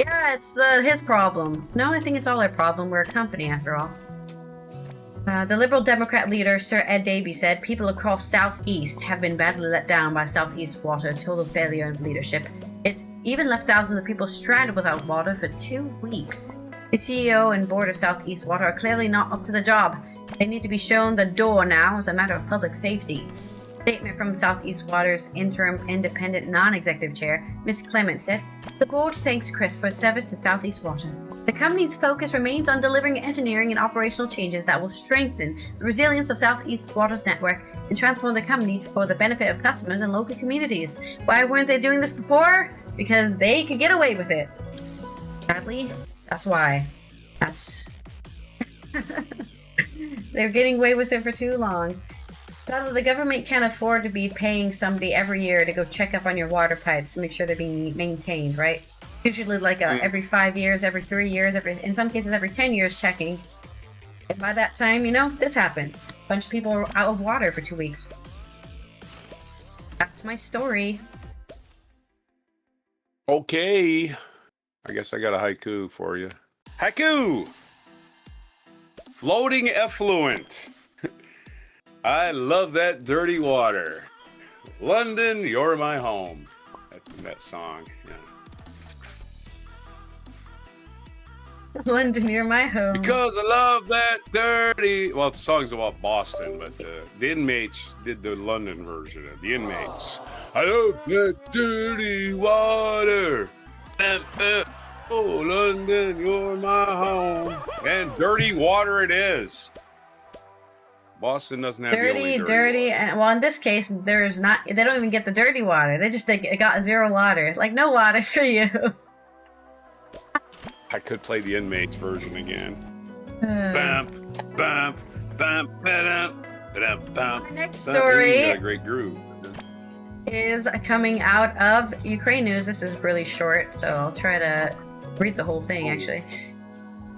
Yeah, it's his problem. No, I think it's all our problem. We're a company, after all. The Liberal Democrat leader, Sir Ed Davey, said people across Southeast have been badly let down by Southeast Water total failure of leadership. It even left thousands of people stranded without water for 2 weeks. The CEO and board of Southeast Water are clearly not up to the job. They need to be shown the door now as a matter of public safety. Statement from Southeast Water's interim independent non-executive chair, Ms. Clement, said, "The board thanks Chris for his service to Southeast Water. The company's focus remains on delivering engineering and operational changes that will strengthen the resilience of Southeast Water's network and transform the company for the benefit of customers and local communities." Why weren't they doing this before? Because they could get away with it. Sadly, that's why. They're getting away with it for too long. Sadly, the government can't afford to be paying somebody every year to go check up on your water pipes to make sure they're being maintained, right? Usually like every 5 years, every 3 years, in some cases every 10 years checking. And by that time, this happens. A bunch of people are out of water for 2 weeks. That's my story. Okay. I guess I got a haiku for you. Haiku! Floating effluent. I love that dirty water. London, you're my home. That's that song. Yeah. London, you're my home. Because I love that dirty. Well, the song's about Boston, but the inmates did the London version of the inmates. I love that dirty water. Oh, London, you're my home. And dirty water it is. Boston doesn't have dirty, water. And well, in this case, there's not. They don't even get the dirty water. They got zero water. Like no water for you. I could play the inmates version again. Bump, bump, bump, ba-dum, ba-dum, bump. The next story got a great groove. Is coming out of Ukraine news. This is really short, so I'll try to read the whole thing actually.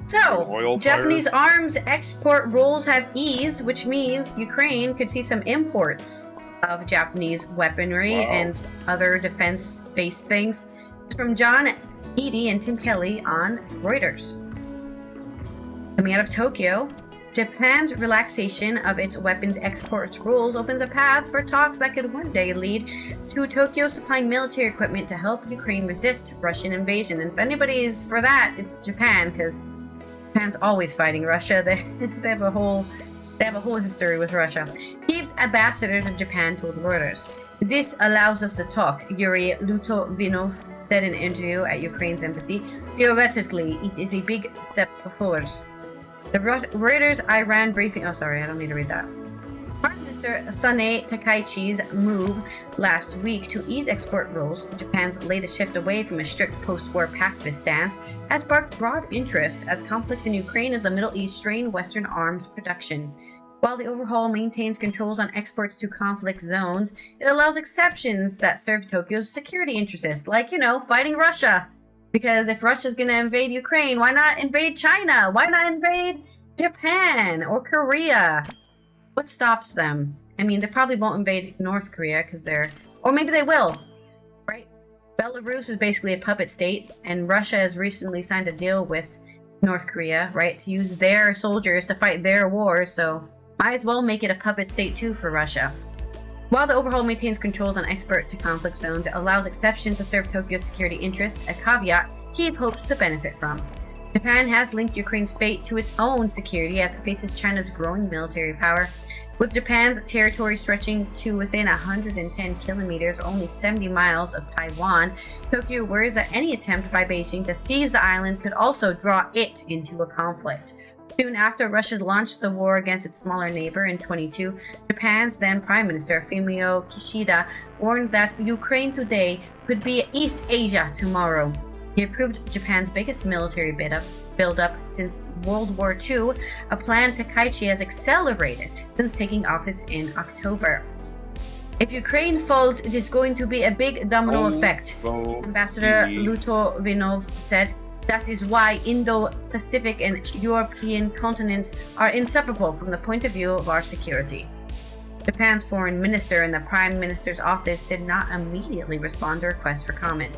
So, Japanese arms export rules have eased, which means Ukraine could see some imports of Japanese weaponry and other defense-based things. It's from John Eady and Tim Kelly on Reuters. Coming out of Tokyo, Japan's relaxation of its weapons export rules opens a path for talks that could one day lead to Tokyo supplying military equipment to help Ukraine resist Russian invasion. And if anybody is for that, it's Japan, because Japan's always fighting Russia. They have a whole history with Russia. Kyiv's ambassador to Japan told Reuters, "This allows us to talk," Yuri Lutovinov said in an interview at Ukraine's embassy. "Theoretically, it is a big step forward." The Reuters Iran briefing. Oh, sorry, I don't need to read that. Prime Minister Sanae Takaichi's move last week to ease export rules, Japan's latest shift away from a strict post-war pacifist stance, has sparked broad interest as conflicts in Ukraine and the Middle East strain Western arms production. While the overhaul maintains controls on exports to conflict zones, it allows exceptions that serve Tokyo's security interests, like, fighting Russia. Because if Russia's going to invade Ukraine, why not invade China? Why not invade Japan or Korea? What stops them? I mean, they probably won't invade North Korea because or maybe they will, right? Belarus is basically a puppet state, and Russia has recently signed a deal with North Korea, right, to use their soldiers to fight their wars, so might as well make it a puppet state too for Russia. While the overhaul maintains controls on export to conflict zones, it allows exceptions to serve Tokyo's security interests, a caveat Kyiv hopes to benefit from. Japan has linked Ukraine's fate to its own security as it faces China's growing military power. With Japan's territory stretching to within 110 kilometers, only 70 miles of Taiwan, Tokyo worries that any attempt by Beijing to seize the island could also draw it into a conflict. Soon after Russia launched the war against its smaller neighbor in 2022, Japan's then Prime Minister Fumio Kishida warned that Ukraine today could be East Asia tomorrow. He approved Japan's biggest military build-up since World War II, a plan Takaichi has accelerated since taking office in October. If Ukraine falls, it is going to be a big domino effect, Ambassador Lutovinov said. That is why Indo-Pacific and European continents are inseparable from the point of view of our security. Japan's foreign minister in the Prime Minister's office did not immediately respond to requests for comment.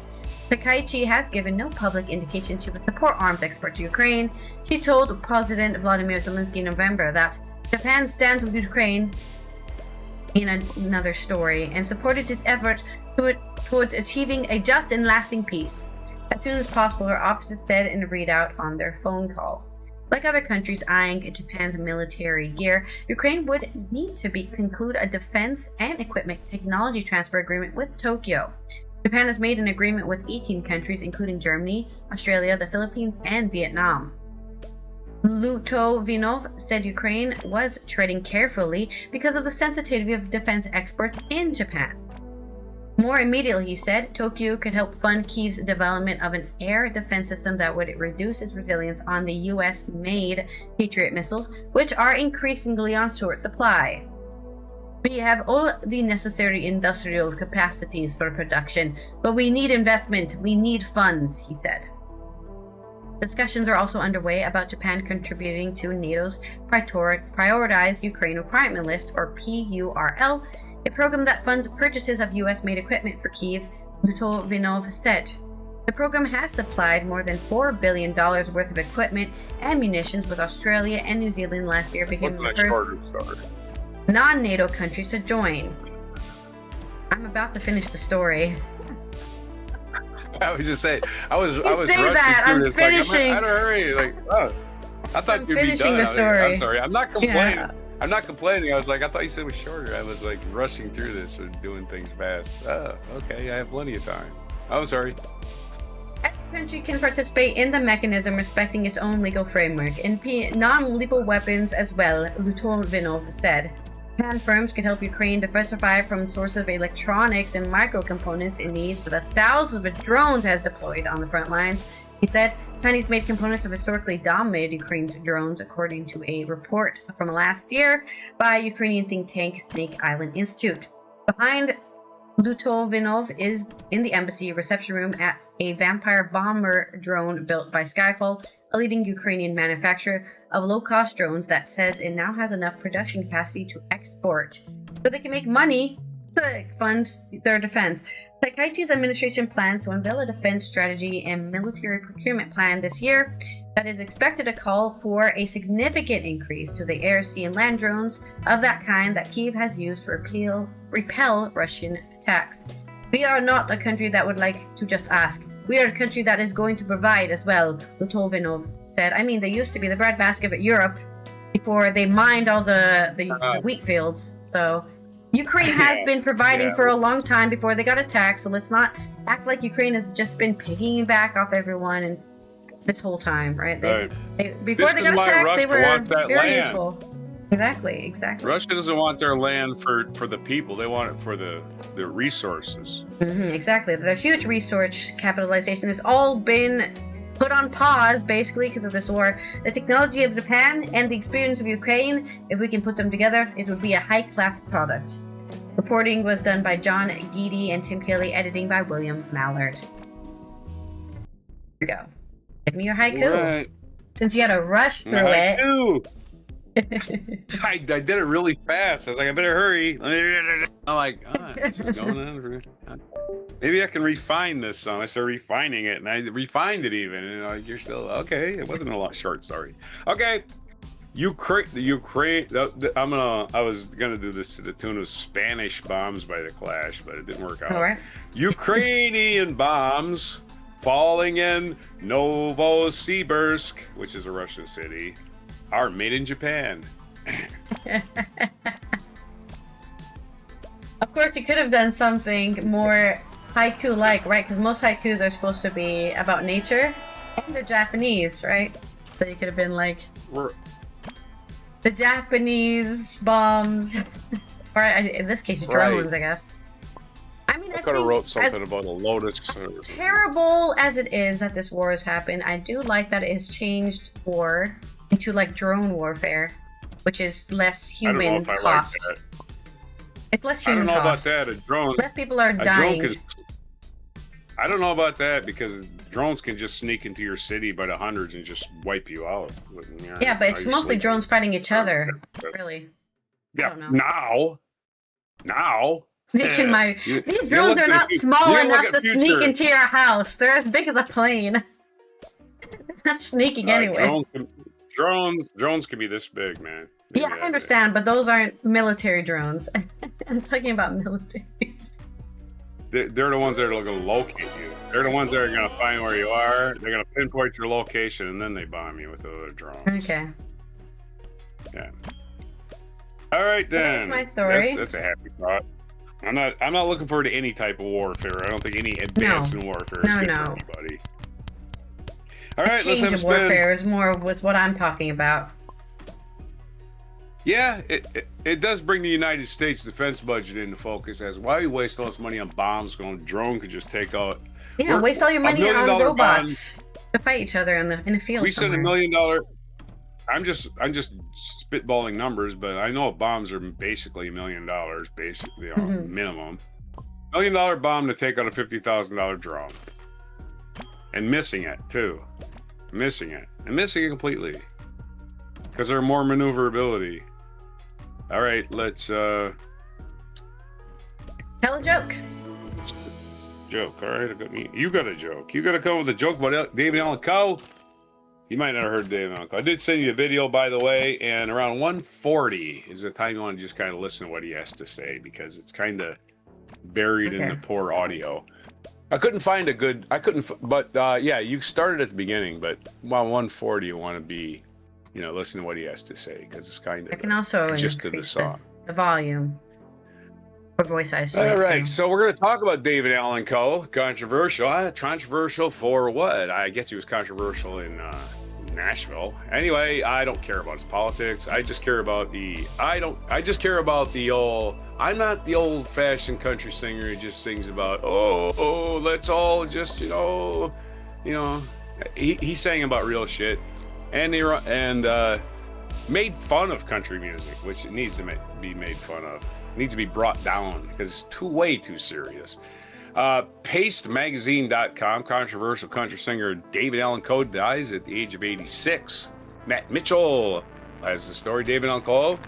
Takaichi has given no public indication she would support arms export to Ukraine. She told President Vladimir Zelensky in November that Japan stands with Ukraine in another story and supported its effort towards achieving a just and lasting peace as soon as possible, her officers said in a readout on their phone call. Like other countries eyeing Japan's military gear, Ukraine would need to conclude a defense and equipment technology transfer agreement with Tokyo. Japan has made an agreement with 18 countries, including Germany, Australia, the Philippines, and Vietnam. Lutovinov said Ukraine was treading carefully because of the sensitivity of defense exports in Japan. More immediately, he said, Tokyo could help fund Kyiv's development of an air defense system that would reduce its reliance on the US-made Patriot missiles, which are increasingly on short supply. We have all the necessary industrial capacities for production, but we need investment, we need funds, he said. Discussions are also underway about Japan contributing to NATO's Prioritized Ukraine Requirement List, or PURL, a program that funds purchases of US-made equipment for Kyiv, Lutovinov said. The program has supplied more than $4 billion worth of equipment and munitions, with Australia and New Zealand last year becoming the first non-NATO countries to join. I'm about to finish the story. I was just saying, I was rushing that. through I'm this. finishing. Like, I'm in a hurry. Like, oh, I thought you'd be done. The story. I'm sorry. I'm not complaining. Yeah. I'm not complaining. I was like, I thought you said it was shorter. I was like rushing through this and doing things fast. Oh, okay. I have plenty of time. I'm sorry. Every country can participate in the mechanism, respecting its own legal framework and non-lethal weapons as well, Lutovinov said. Japan firms could help Ukraine diversify from sources of electronics and micro-components it needs for the thousands of drones it has deployed on the front lines. He said Chinese-made components have historically dominated Ukraine's drones, according to a report from last year by Ukrainian think tank Snake Island Institute. Behind Lutovinov is in the embassy reception room at a Vampire bomber drone built by Skyfall, a leading Ukrainian manufacturer of low-cost drones that says it now has enough production capacity to export so they can make money to fund their defense. Takaichi's administration plans to unveil a defense strategy and military procurement plan this year that is expected to call for a significant increase to the air, sea, and land drones of that kind that Kyiv has used to repel Russian attacks. We are not a country that would like to just ask. We are a country that is going to provide as well, Lutovinov said. I mean, they used to be the breadbasket of Europe before they mined all the wheat fields. So Ukraine has been providing for a long time before they got attacked. So let's not act like Ukraine has just been picking back off everyone and this whole time, right? Before they got attacked, they were very useful. Exactly. Russia doesn't want their land for the people. They want it for the resources. Exactly. The huge resource capitalization has all been put on pause, basically, because of this war. The technology of Japan and the experience of Ukraine, if we can put them together, it would be a high-class product. Reporting was done by John Geedy and Tim Kelly, editing by William Mallard. Here we go. Give me your haiku. Right. Since you had to rush through it. I did it really fast. I was like, I better hurry. I'm like, this is going on. Maybe I can refine this song. I started refining it, and I refined it even. And like, you're still okay. It wasn't a lot short. Sorry. Okay, Ukraine. I was gonna do this to the tune of Spanish Bombs by The Clash, but it didn't work out. All right. Ukrainian bombs falling in Novosibirsk, which is a Russian city, are made in Japan. Of course, you could have done something more haiku-like, right? Because most haikus are supposed to be about nature, and they're Japanese, right? So you could have been like, the Japanese bombs, or in this case, drones, I guess. I mean, I could have wrote something about a lotus. Terrible as it is that this war has happened, I do like that it has changed war into like drone warfare, which is less human cost. Like it's less human cost. I don't know about that. A drone. Less people are dying. I don't know about that because drones can just sneak into your city by the hundreds and just wipe you out. Yeah, but it's mostly drones fighting each other, really. Yeah, now. These drones are not small enough to sneak into your house. They're as big as a plane. They're not sneaking anyway. Drones can be this big, man. Maybe I understand, but those aren't military drones. I'm talking about military. They're the ones that are going to locate you. They're the ones that are going to find where you are. They're going to pinpoint your location, and then they bomb you with other drones. Okay. Yeah. All right, then. That's my story. That's a happy thought. I'm not looking forward to any type of warfare. I don't think any advance in warfare is good for anybody. All right, let's have a spin. Warfare is more with what I'm talking about. Yeah, it does bring the United States defense budget into focus as why you waste all this money on bombs when a drone could just take out. Yeah, waste all your money on robots to fight each other in the field. We send $1 million. I'm just spitballing numbers, but I know bombs are basically $1 million, basically minimum. $1 million bomb to take out a $50,000 drone, and missing it too, missing it completely because they're more maneuverability. All right, let's tell a joke. Joke. All right, you got a joke. You got to come up with a joke about David Allen Coe. You might not have heard David Allen Coe. I did send you a video, by the way, and around 1:40 is the time you want to just kind of listen to what he has to say because it's kind of buried in the poor audio. I couldn't find a good. But yeah, you started at the beginning, but while 1:40 you want to be, listen to what he has to say because it's kind of. I can also just to the song. The volume. For voice isolation. All right, so we're going to talk about David Allen Coe. Controversial. Controversial for what? I guess he was controversial in Nashville. Anyway, I don't care about his politics. I just care about I just care about the old. I'm not the old-fashioned country singer who just sings about let's all just he sang about real shit, and made fun of country music, which it needs to be made fun of. It needs to be brought down because it's way too serious. PasteMagazine.com, controversial country singer David Allen Coe dies at the age of 86. Matt Mitchell has the story. David Allen Coe,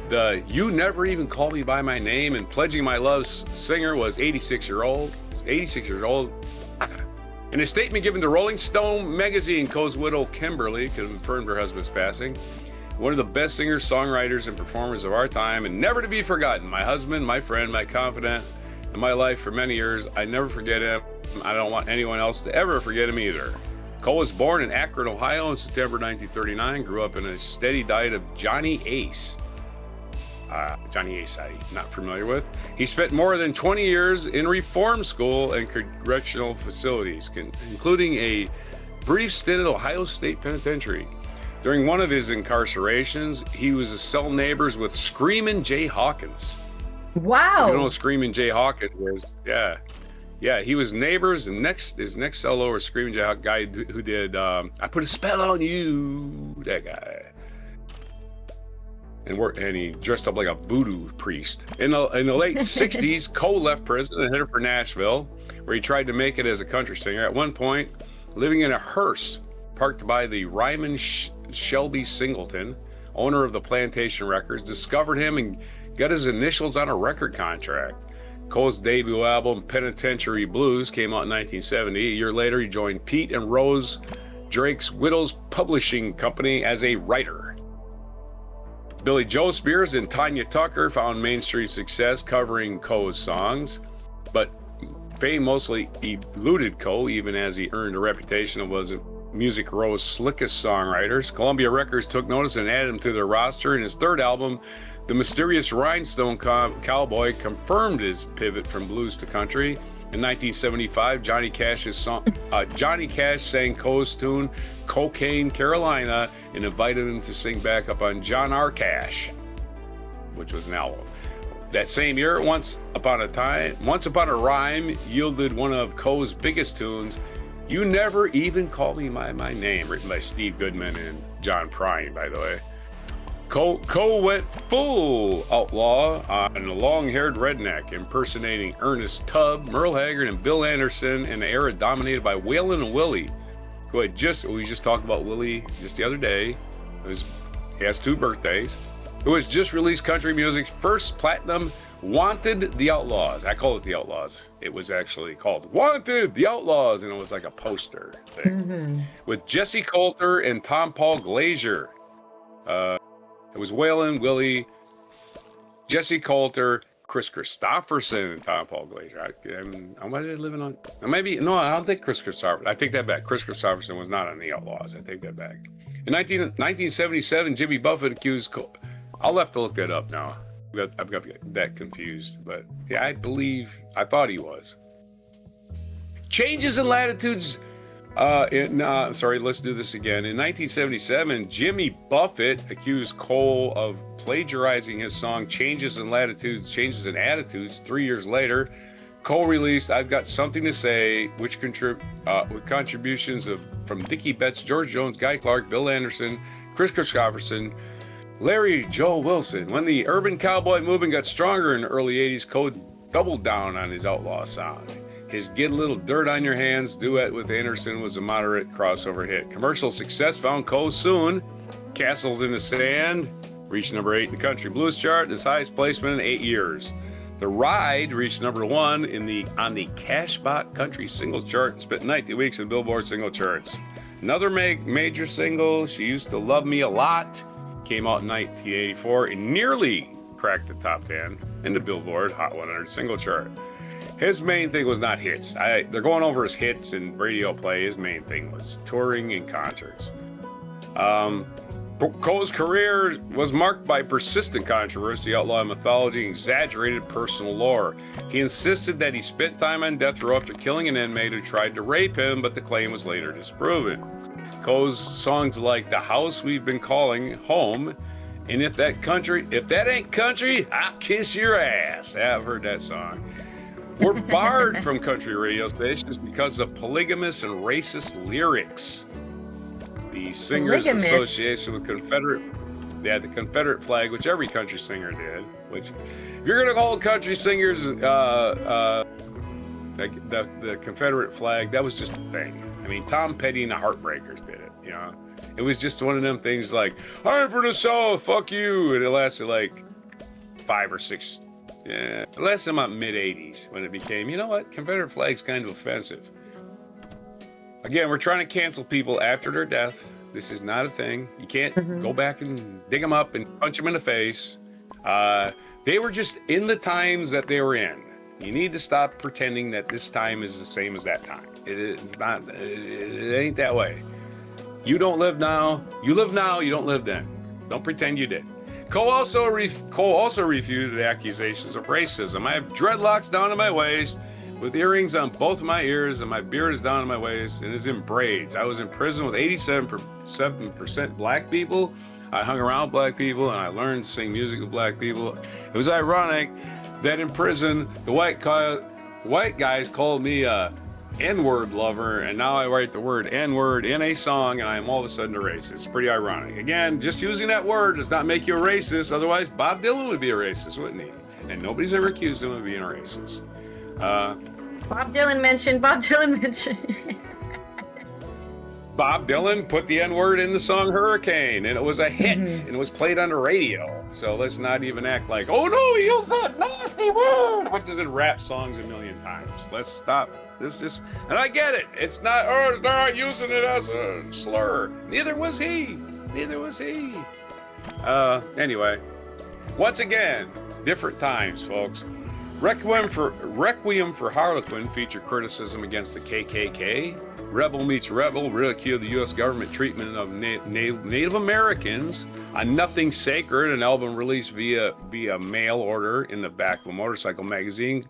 the "You Never Even Call Me By My Name" and "Pledging My Love" singer, was 86 years old. In a statement given to Rolling Stone magazine, Coe's widow Kimberly confirmed her husband's passing. One of the best singers, songwriters, and performers of our time, and never to be forgotten. My husband, my friend, my confidant in my life for many years. I never forget him. I don't want anyone else to ever forget him either. Coe was born in Akron, Ohio in September 1939. Grew up in a steady diet of Johnny Ace. Johnny Ace, I'm not familiar with. He spent more than 20 years in reform school and correctional facilities, including a brief stint at Ohio State Penitentiary. During one of his incarcerations, he was a cell neighbors with Screamin' Jay Hawkins. Wow. You know what Screamin' Jay Hawkins is? Yeah. Yeah, he was neighbors. His next cell over, Screamin' Jay Hawkins, guy who did I Put a Spell on You. That guy. And he dressed up like a voodoo priest. In the late 60s, Coe left prison and headed for Nashville, where he tried to make it as a country singer. At one point, living in a hearse parked by the Ryman Shelby Singleton, owner of the Plantation Records, discovered him and got his initials on a record contract. Coe's debut album, Penitentiary Blues, came out in 1970. A year later, he joined Pete and Rose Drake's Widows Publishing Company as a writer. Billy Joe Spears and Tanya Tucker found mainstream success covering Coe's songs, but fame mostly eluded Coe, even as he earned a reputation of was Music Row's slickest songwriters. Columbia Records took notice and added him to their roster. In his third album, The Mysterious Rhinestone Cowboy, confirmed his pivot from blues to country. In 1975, Johnny Cash sang Coe's tune "Cocaine Carolina" and invited him to sing back up on John R. Cash, which was an album. That same year, Once Upon a Rhyme yielded one of Coe's biggest tunes, "You Never Even Call Me By My Name," written by Steve Goodman and John Prine, by the way. Coe went full outlaw on a long-haired redneck, impersonating Ernest Tubb, Merle Haggard, and Bill Anderson in an era dominated by Waylon and Willie, we just talked about Willie just the other day. He has 2 birthdays. Who has just released country music's first platinum Wanted the Outlaws. I call it the Outlaws. It was actually called Wanted the Outlaws, and it was like a poster thing. With Jesse Coulter and Tom Paul Glazier. It was Waylon, Willie, Jesse Coulter, Chris Christopherson and Tom Paul Glazier. I might be living on. Maybe no. I don't think Chris Christopherson. I take that back. Chris Christopherson was not on the Outlaws. I take that back. In 1977, Jimmy Buffett accused. I'll have to look that up now. I've got that confused, but yeah, I thought he was. Changes in latitudes. Let's do this again. In 1977, Jimmy Buffett accused Coe of plagiarizing his song "Changes in Latitudes, Changes in Attitudes." 3 years later, Coe released "I've Got Something to Say," which with contributions from Dickie Betts, George Jones, Guy Clark, Bill Anderson, Chris Christopherson, Larry Joel Wilson. When the urban cowboy movement got stronger in the early 80s, Coe doubled down on his outlaw sound. His "Get a Little Dirt on Your Hands" duet with Anderson was a moderate crossover hit. Commercial success found Coe soon. "Castles in the Sand" reached number 8 in the country blues chart, his highest placement in 8 years. "The Ride" reached number 1 on the Cashbox Country Singles Chart and spent 19 weeks in Billboard single charts. Another major single, "She Used to Love Me a Lot," came out in 1984 and nearly cracked the top 10 in the Billboard Hot 100 single chart. His main thing was not hits. They're going over his hits and radio play. His main thing was touring and concerts. Coe's career was marked by persistent controversy, outlaw mythology, and exaggerated personal lore. He insisted that he spent time on death row after killing an inmate who tried to rape him, but the claim was later disproven. Coe's songs like "The House We've Been Calling Home" and If That Ain't Country, I'll Kiss Your Ass." Yeah, I've heard that song. Were barred from country radio stations because of polygamous and racist lyrics. The Singers Association with the Confederate flag, which every country singer did. Which, if you're gonna call country singers the Confederate flag, that was just a thing. I mean, Tom Petty and the Heartbreakers did it. You know, it was just one of them things like, "I'm from the South, fuck you," and it lasted like 5 or 6. Yeah, less than my mid-80s when it became, you know what, Confederate flag's kind of offensive. Again, we're trying to cancel people after their death. This is not a thing. You can't go back and dig them up and punch them in the face. They were just in the times that they were in. You need to stop pretending that this time is the same as that time. It's not. It ain't that way. You don't live now. You live now. You don't live then. Don't pretend you did. Coe also refuted accusations of racism. "I have dreadlocks down to my waist, with earrings on both my ears, and my beard is down to my waist and is in braids. I was in prison with 87% black people. I hung around black people, and I learned to sing music with black people. It was ironic that in prison, the white guys called me a N-word lover, and now I write the word N-word in a song, and I am all of a sudden a racist." It's pretty ironic. Again, just using that word does not make you a racist. Otherwise, Bob Dylan would be a racist, wouldn't he? And nobody's ever accused him of being a racist. Bob Dylan mentioned. Bob Dylan put the N-word in the song "Hurricane," and it was a hit, and it was played on the radio. So let's not even act like, "Oh no, he used that nasty word," which is in rap songs a million times. Let's stop. And I get it. It's not using it as a slur. Neither was he. Anyway, once again, different times, folks. Requiem for Harlequin featured criticism against the KKK. Rebel Meets Rebel ridiculed the U.S. government treatment of Native Americans. On Nothing Sacred, an album released via mail order in the back of a motorcycle magazine,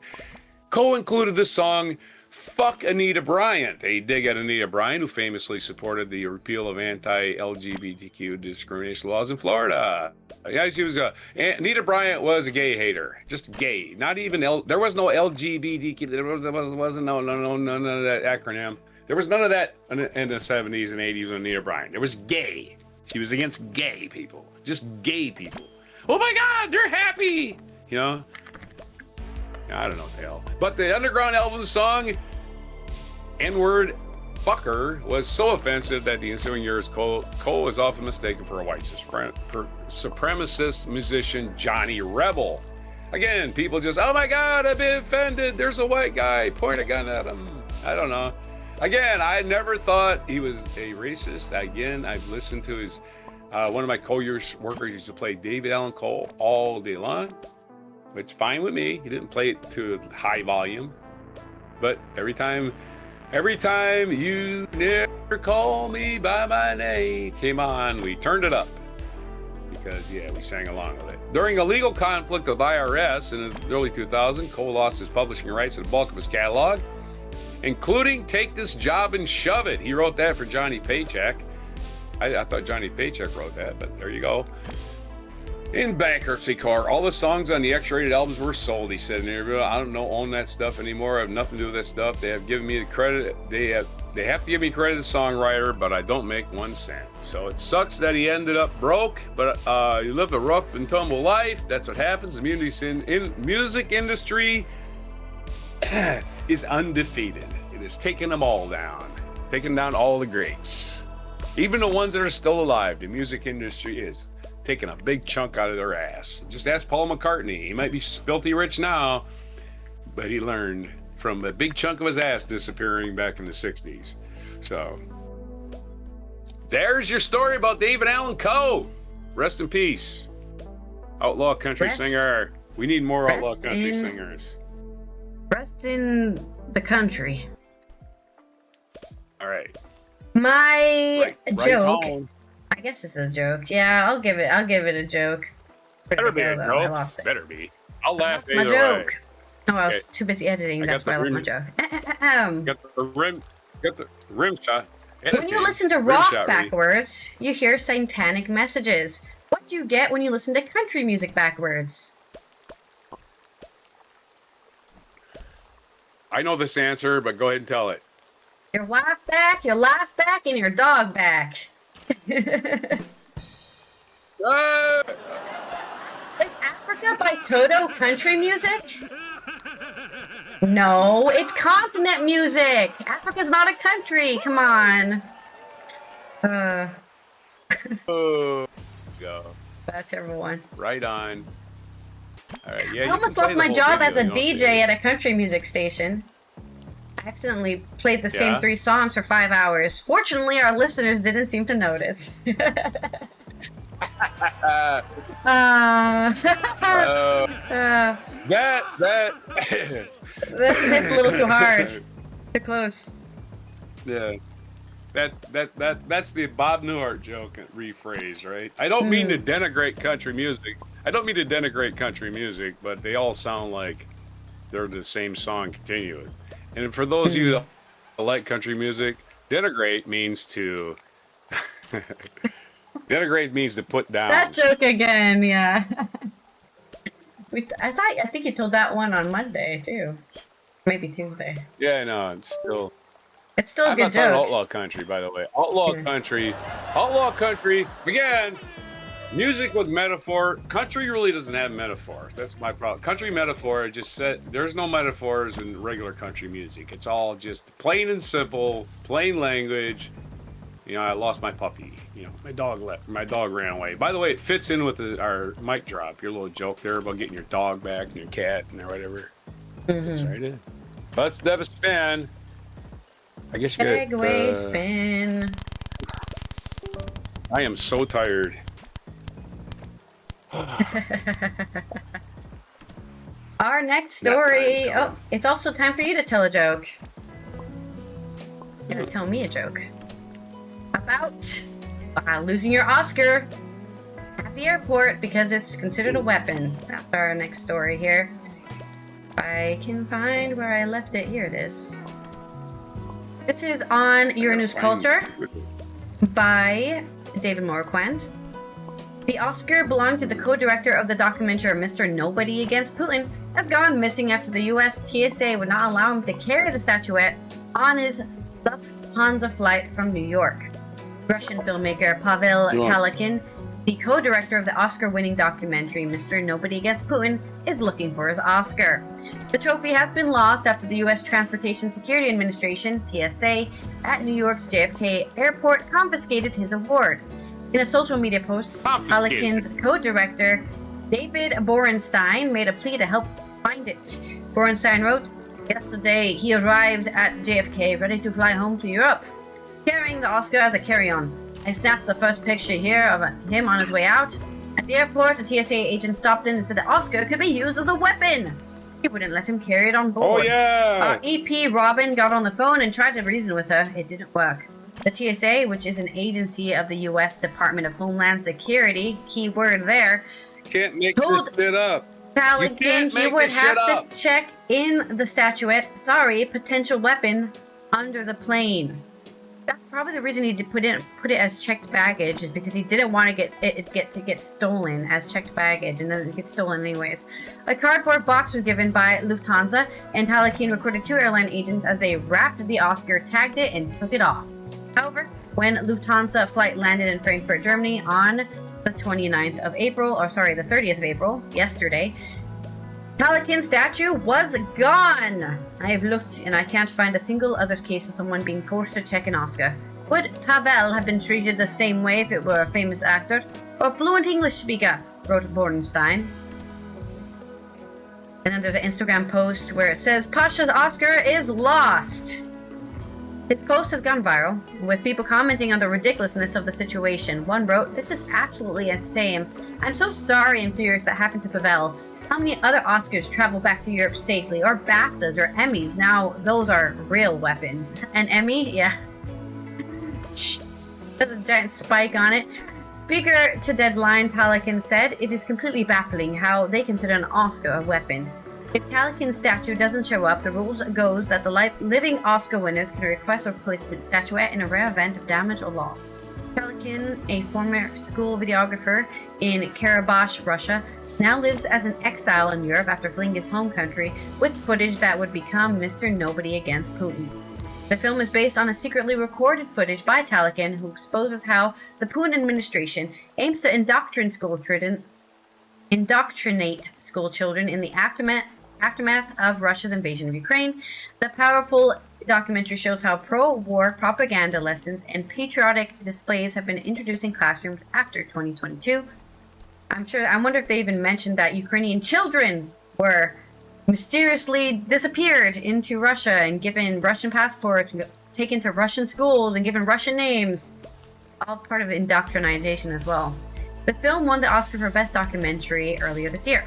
Coe included this song, "Fuck Anita Bryant," a dig at Anita Bryant, who famously supported the repeal of anti-LGBTQ discrimination laws in Florida. Yeah, Anita Bryant was a gay hater, just gay. Not even there was no LGBTQ. There wasn't none of that acronym. There was none of that in the 70s and 80s with Anita Bryant. There was gay. She was against gay people, just gay people. Oh my God, they're happy, you know. I don't know what the hell. But the underground album song, N-word fucker, was so offensive that the ensuing years, Coe was often mistaken for a white supremacist musician, Johnny Rebel. Again, people just, "Oh my God, I've been offended. There's a white guy. Point a gun at him." I don't know. Again, I never thought he was a racist. Again, I've listened to his, one of my co-workers used to play David Allen Coe all day long. It's fine with me. He didn't play it to high volume. But every time you never call me by my name came on, we turned it up. Because, yeah, we sang along with it. During a legal conflict with IRS in the early 2000s, Coe lost his publishing rights to the bulk of his catalog, including Take This Job and Shove It. He wrote that for Johnny Paycheck. I thought Johnny Paycheck wrote that, but there you go. In bankruptcy court, all the songs on the X-rated albums were sold, he said in the interview. I don't own that stuff anymore. I have nothing to do with that stuff. They have given me the credit. They have to give me credit as a songwriter, but I don't make 1 cent. So it sucks that he ended up broke, but he lived a rough and tumble life. That's what happens. The music industry is undefeated. It has taken them all down, taken down all the greats. Even the ones that are still alive, the music industry is taking a big chunk out of their ass. Just ask Paul McCartney. He might be filthy rich now, but he learned from a big chunk of his ass disappearing back in the 60s. So there's your story about David Allen Coe. Rest in peace. Outlaw country singer. We need more outlaw country singers. Rest in the country. All right. My joke. Home. I guess this is a joke. Yeah, I'll give it a joke. Better be a joke. I lost it. Better be. I'll laugh either my joke. way. Oh, I was too busy editing. That's why I lost my joke. Got the rim shot. When you listen to rock backwards, you hear satanic messages. What do you get when you listen to country music backwards? I know this answer, but go ahead and tell it. Your wife back, your life back, and your dog back. Is Africa by Toto country music? No, it's continent music. Africa's not a country. Come on. Go. That's a terrible one. Right on. All right, yeah, I almost lost my job as a DJ at a country music station. I accidentally played the same 3 songs for 5 hours. Fortunately, our listeners didn't seem to notice. That's a little too hard. Too close. Yeah. That's the Bob Newhart joke rephrased, right? I don't mean to denigrate country music. But they all sound like they're the same song continuing. And for those of you that like country music, denigrate means to put down. That joke again, yeah. I think you told that one on Monday too, maybe Tuesday. Yeah, no, it's still a good joke. Outlaw country, by the way. Outlaw country. Again, music with metaphor. Country really doesn't have metaphor. That's my problem. Country metaphor, just said there's no metaphors in regular country music. It's all just plain and simple, plain language. You know, I lost my puppy. You know, my dog ran away. By the way, it fits in with our mic drop. Your little joke there about getting your dog back and your cat and whatever. It's right in. Let's have a spin. I guess you got Segway spin. I am so tired. Our next story. Oh, it's also time for you to tell a joke. You're gonna tell me a joke about losing your Oscar at the airport because it's considered a weapon. That's our next story here. If I can find where I left it. Here it is. This is on Euronews Culture by David Morquand. The Oscar belonged to the co-director of the documentary Mr. Nobody Against Putin has gone missing after the US TSA would not allow him to carry the statuette on his Lufthansa flight from New York. Russian filmmaker Pavel Kalakin, the co-director of the Oscar-winning documentary Mr. Nobody Against Putin, is looking for his Oscar. The trophy has been lost after the U.S. Transportation Security Administration, TSA, at New York's JFK Airport confiscated his award. In a social media post, Kalakin's co-director, David Borenstein, made a plea to help find it. Borenstein wrote, "Yesterday, he arrived at JFK ready to fly home to Europe, carrying the Oscar as a carry-on. I snapped the first picture here of him on his way out. At the airport, a TSA agent stopped in and said that Oscar could be used as a weapon. He wouldn't let him carry it on board. Oh, yeah! EP Robin got on the phone and tried to reason with her. It didn't work. The TSA, which is an agency of the U.S. Department of Homeland Security, key word there, Can't make this shit up. Callaghan he would have to check in the statuette, potential weapon, under the plane. That's probably the reason he did put it as checked baggage, is because he didn't want to get stolen as checked baggage, and then it gets stolen anyways. A cardboard box was given by Lufthansa, and Callaghan recorded 2 airline agents as they wrapped the Oscar, tagged it, and took it off. However, when Lufthansa flight landed in Frankfurt, Germany on the 30th of April, yesterday, Callaghan's statue was gone. I have looked and I can't find a single other case of someone being forced to check an Oscar. Would Pavel have been treated the same way if it were a famous actor or a fluent English speaker? Wrote Bornstein. And then there's an Instagram post where it says, Pasha's Oscar is lost. His post has gone viral, with people commenting on the ridiculousness of the situation. One wrote, "This is absolutely insane. I'm so sorry and furious that happened to Pavel. How many other Oscars travel back to Europe safely, or BAFTAs, or Emmys? Now those are real weapons." An Emmy? Yeah. There's a giant spike on it. Speaker to Deadline, Callaghan said, "It is completely baffling how they consider an Oscar a weapon. If Callaghan's statue doesn't show up, the rules goes that the living Oscar winners can request a replacement statuette in a rare event of damage or loss." Callaghan, a former school videographer in Karabakh, Russia, now lives as an exile in Europe after fleeing his home country with footage that would become Mr. Nobody Against Putin. The film is based on a secretly recorded footage by Callaghan, who exposes how the Putin administration aims to indoctrinate school children in the aftermath of Russia's invasion of Ukraine. The powerful documentary shows how pro-war propaganda lessons and patriotic displays have been introduced in classrooms after 2022. I wonder if they even mentioned that Ukrainian children were mysteriously disappeared into Russia and given Russian passports, and taken to Russian schools and given Russian names. All part of indoctrination as well. The film won the Oscar for Best Documentary earlier this year.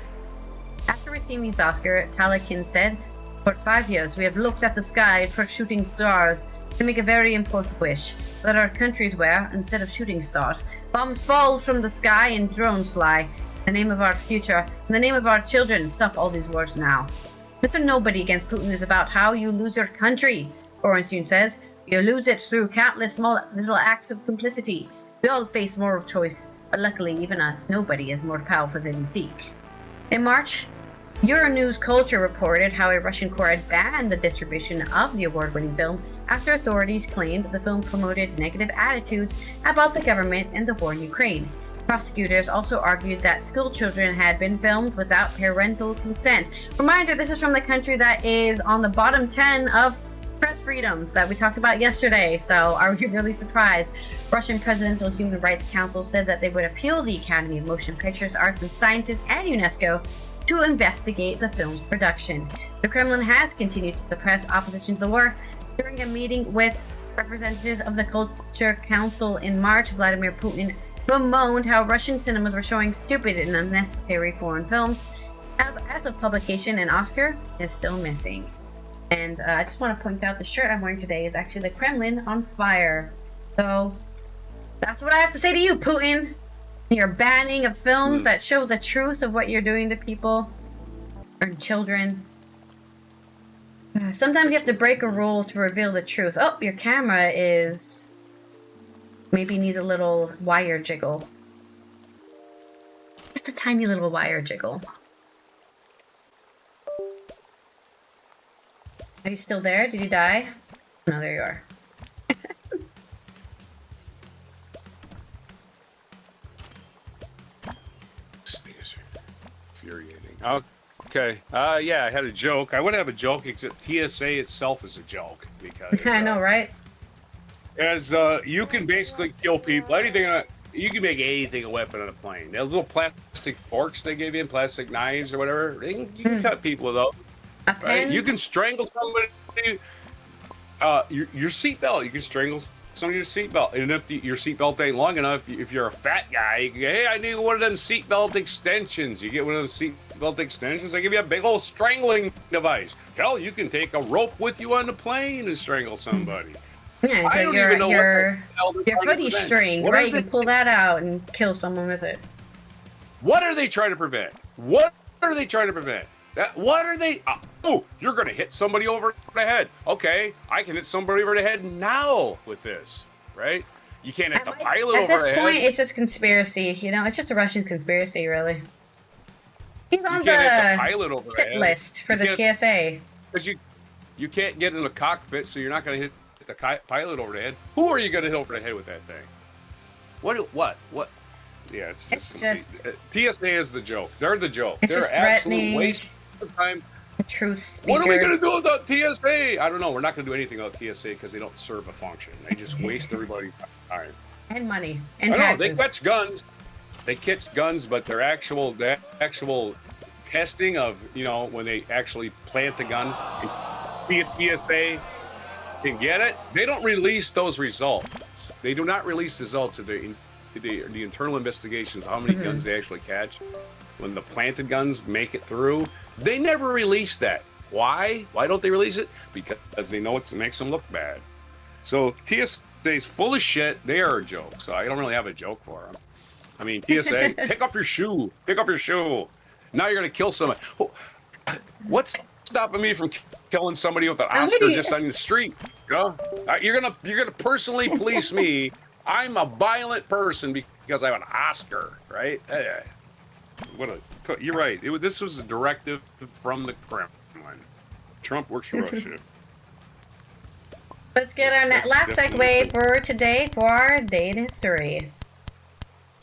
After receiving his Oscar, Callaghan said, "For 5 years we have looked at the sky for shooting stars to make a very important wish, that our countries where, instead of shooting stars, bombs fall from the sky and drones fly. In the name of our future, in the name of our children, stop all these wars now." Mr. Nobody Against Putin is about how you lose your country. Borenstein says, "You lose it through countless small little acts of complicity. We all face moral choice, but luckily even a nobody is more powerful than you seek." In March, Euronews Culture reported how a Russian court had banned the distribution of the award-winning film after authorities claimed the film promoted negative attitudes about the government and the war in Ukraine. Prosecutors also argued that school children had been filmed without parental consent. Reminder, this is from the country that is on the bottom 10 of press freedoms that we talked about yesterday, so are we really surprised? Russian Presidential Human Rights Council said that they would appeal the Academy of Motion Pictures, Arts and Sciences and UNESCO to investigate the film's production. The Kremlin has continued to suppress opposition to the war. During a meeting with representatives of the Culture Council in March, Vladimir Putin bemoaned how Russian cinemas were showing stupid and unnecessary foreign films. As of publication, an Oscar is still missing. And I just want to point out the shirt I'm wearing today is actually the Kremlin on fire. So that's what I have to say to you, Putin. Your banning of films that show the truth of what you're doing to people or children. Sometimes you have to break a rule to reveal the truth. Oh, your camera is maybe needs a little wire jiggle. Just a tiny little wire jiggle. Are you still there? Did you die? No, there you are. This thing is infuriating. Okay. Yeah, I had a joke. I would have a joke, except TSA itself is a joke because I know, right? As you can basically kill people. You can make anything a weapon on a plane. Those little plastic forks they give you, and plastic knives or whatever. You can cut people with those. A pen? Right? You can strangle somebody. Your seatbelt. You can strangle on your seatbelt. And if your seatbelt ain't long enough, if you're a fat guy, you can go, hey, I need one of them seatbelt extensions. You get one of those seatbelt extensions, they give you a big old strangling device. Hell, you can take a rope with you on the plane and strangle somebody. Yeah, I don't even know your what the hoodie string, right? You can pull that out and kill someone with it. What are they trying to prevent? What are they trying to prevent? What are they? Oh, you're going to hit somebody over the head. Okay, I can hit somebody over the head now with this, right? You can't hit the pilot over the head. At this point, it's just conspiracy. You know, it's just a Russian conspiracy, really. He's on the hit list for the TSA. Because you can't get in the cockpit, so you're not going to hit the pilot over the head. Who are you going to hit over the head with that thing? What? Yeah, it's just TSA is the joke. They're the joke. They're absolute waste of time. The truth speaker. What are we going to do about TSA? I don't know. We're not going to do anything about TSA because they don't serve a function. They just waste everybody's time. And money. And taxes. They catch guns. They catch guns, but the actual testing of, when they actually plant the gun and see if TSA can get it, they don't release those results. They do not release results of the internal investigations of how many guns they actually catch. When the planted guns make it through, they never release that. Why? Why don't they release it? Because they know it makes them look bad. So TSA is full of shit. They are a joke. So I don't really have a joke for them. I mean, TSA, pick up your shoe. Pick up your shoe. Now you're going to kill someone. What's stopping me from killing somebody with an Oscar just on the street? You're gonna personally police me. I'm a violent person because I have an Oscar, right? You're right. This was a directive from the Kremlin. Trump works for Russia. Let's get our last segue for today for our day in history.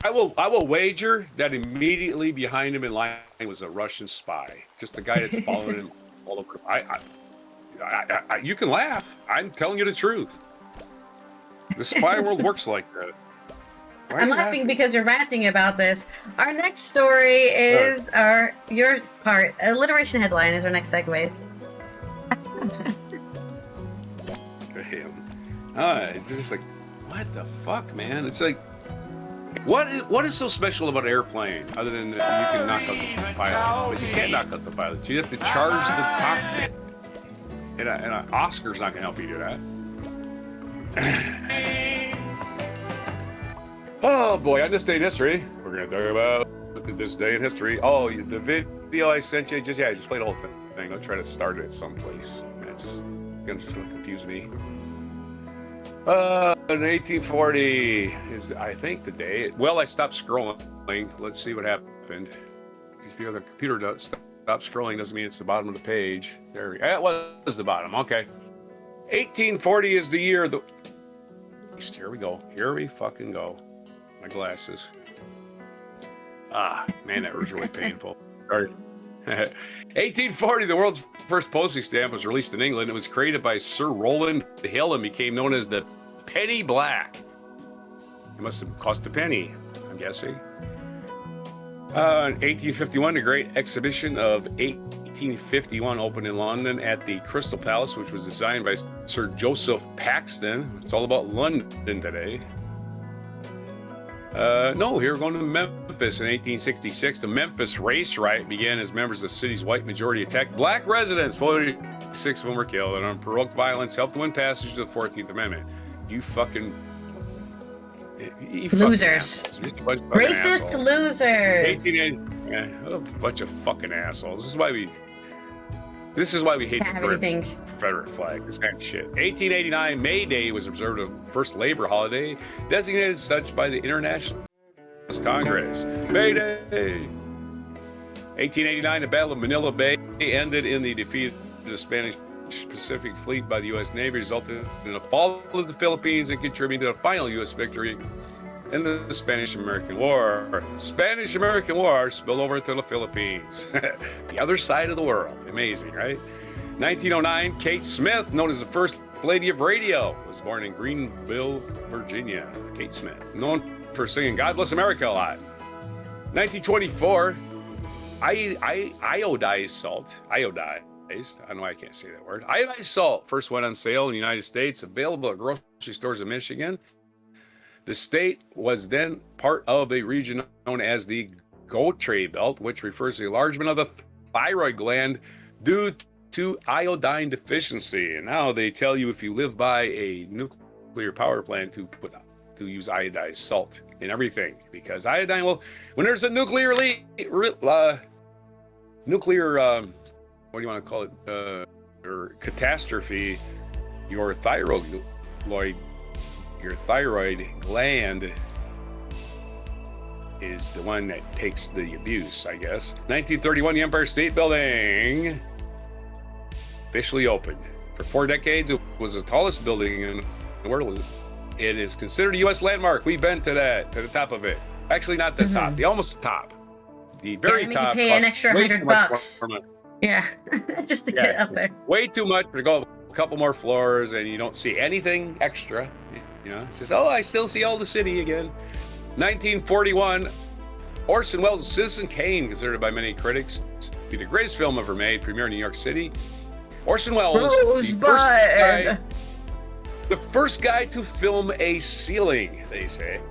I will wager that immediately behind him in line was a Russian spy, just a guy that's following him all over. You can laugh. I'm telling you the truth. The spy world works like that. I'm laughing because you're ranting about this. Our next story is your part. Alliteration headline is our next segue. It's just like, what the fuck, man? It's like, what is so special about an airplane other than that you can knock out the pilot? But you can't knock out the pilot. You have to charge the cockpit. And an Oscar's not going to help you do that. Oh boy, on this day in history, we're going to talk about this day in history. Oh, the video I sent you, just play the whole thing. I'll try to start it someplace. It's just going to confuse me. In 1840 is, I think, the day. Well, I stopped scrolling. Let's see what happened. Just because the computer stopped scrolling doesn't mean it's the bottom of the page. There we go. It was the bottom. Okay. 1840 is the year. Here we go. Here we fucking go. My glasses. Man, that was really painful. Sorry. 1840, the world's first postage stamp was released in England. It was created by Sir Rowland Hill and became known as the penny black. It must have cost a penny, I'm guessing. In 1851, the Great Exhibition of 1851 opened in London at the Crystal Palace, which was designed by Sir Joseph Paxton. It's all about London today. No, here we're going to Memphis in 1866. The Memphis race riot began as members of the city's white majority attacked black residents. 46 of them were killed, and unprovoked violence helped to win passage to the 14th Amendment. You fucking losers. Racist assholes. Losers. A bunch of fucking assholes. This is why we hate the Confederate flag. This kind of shit. 1889, May Day was observed as the first labor holiday, designated such by the International Congress. May Day. 1889, the Battle of Manila Bay ended in the defeat of the Spanish Pacific Fleet by the U.S. Navy, resulted in the fall of the Philippines and contributing to the final U.S. victory in the Spanish-American War. Spanish-American War spilled over to the Philippines. The other side of the world. Amazing, right? 1909, Kate Smith, known as the first lady of radio, was born in Greenville, Virginia. Kate Smith, known for singing God Bless America a lot. 1924, iodized salt. Iodized. I don't know why I can't say that word. Iodized salt first went on sale in the United States, available at grocery stores in Michigan. The state was then part of a region known as the Goat Trade Belt, which refers to the enlargement of the thyroid gland due to iodine deficiency. And now they tell you if you live by a nuclear power plant to use iodized salt in everything, because iodine will, when there's a nuclear what do you want to call it, or catastrophe, your thyroid gland is the one that takes the abuse, I guess. 1931, the Empire State Building officially opened. For 4 decades, it was the tallest building in the world. It is considered a U.S. landmark. We've been to the top of it. Actually, not the top, almost the top. The very top. You pay an extra $100. Yeah, just to get up there. Way too much to go a couple more floors, and you don't see anything extra. You know, it's just, I still see all the city again. 1941, Orson Welles' Citizen Kane, considered by many critics to be the greatest film ever made, premiered in New York City. Orson Welles, the first guy to film a ceiling, they say.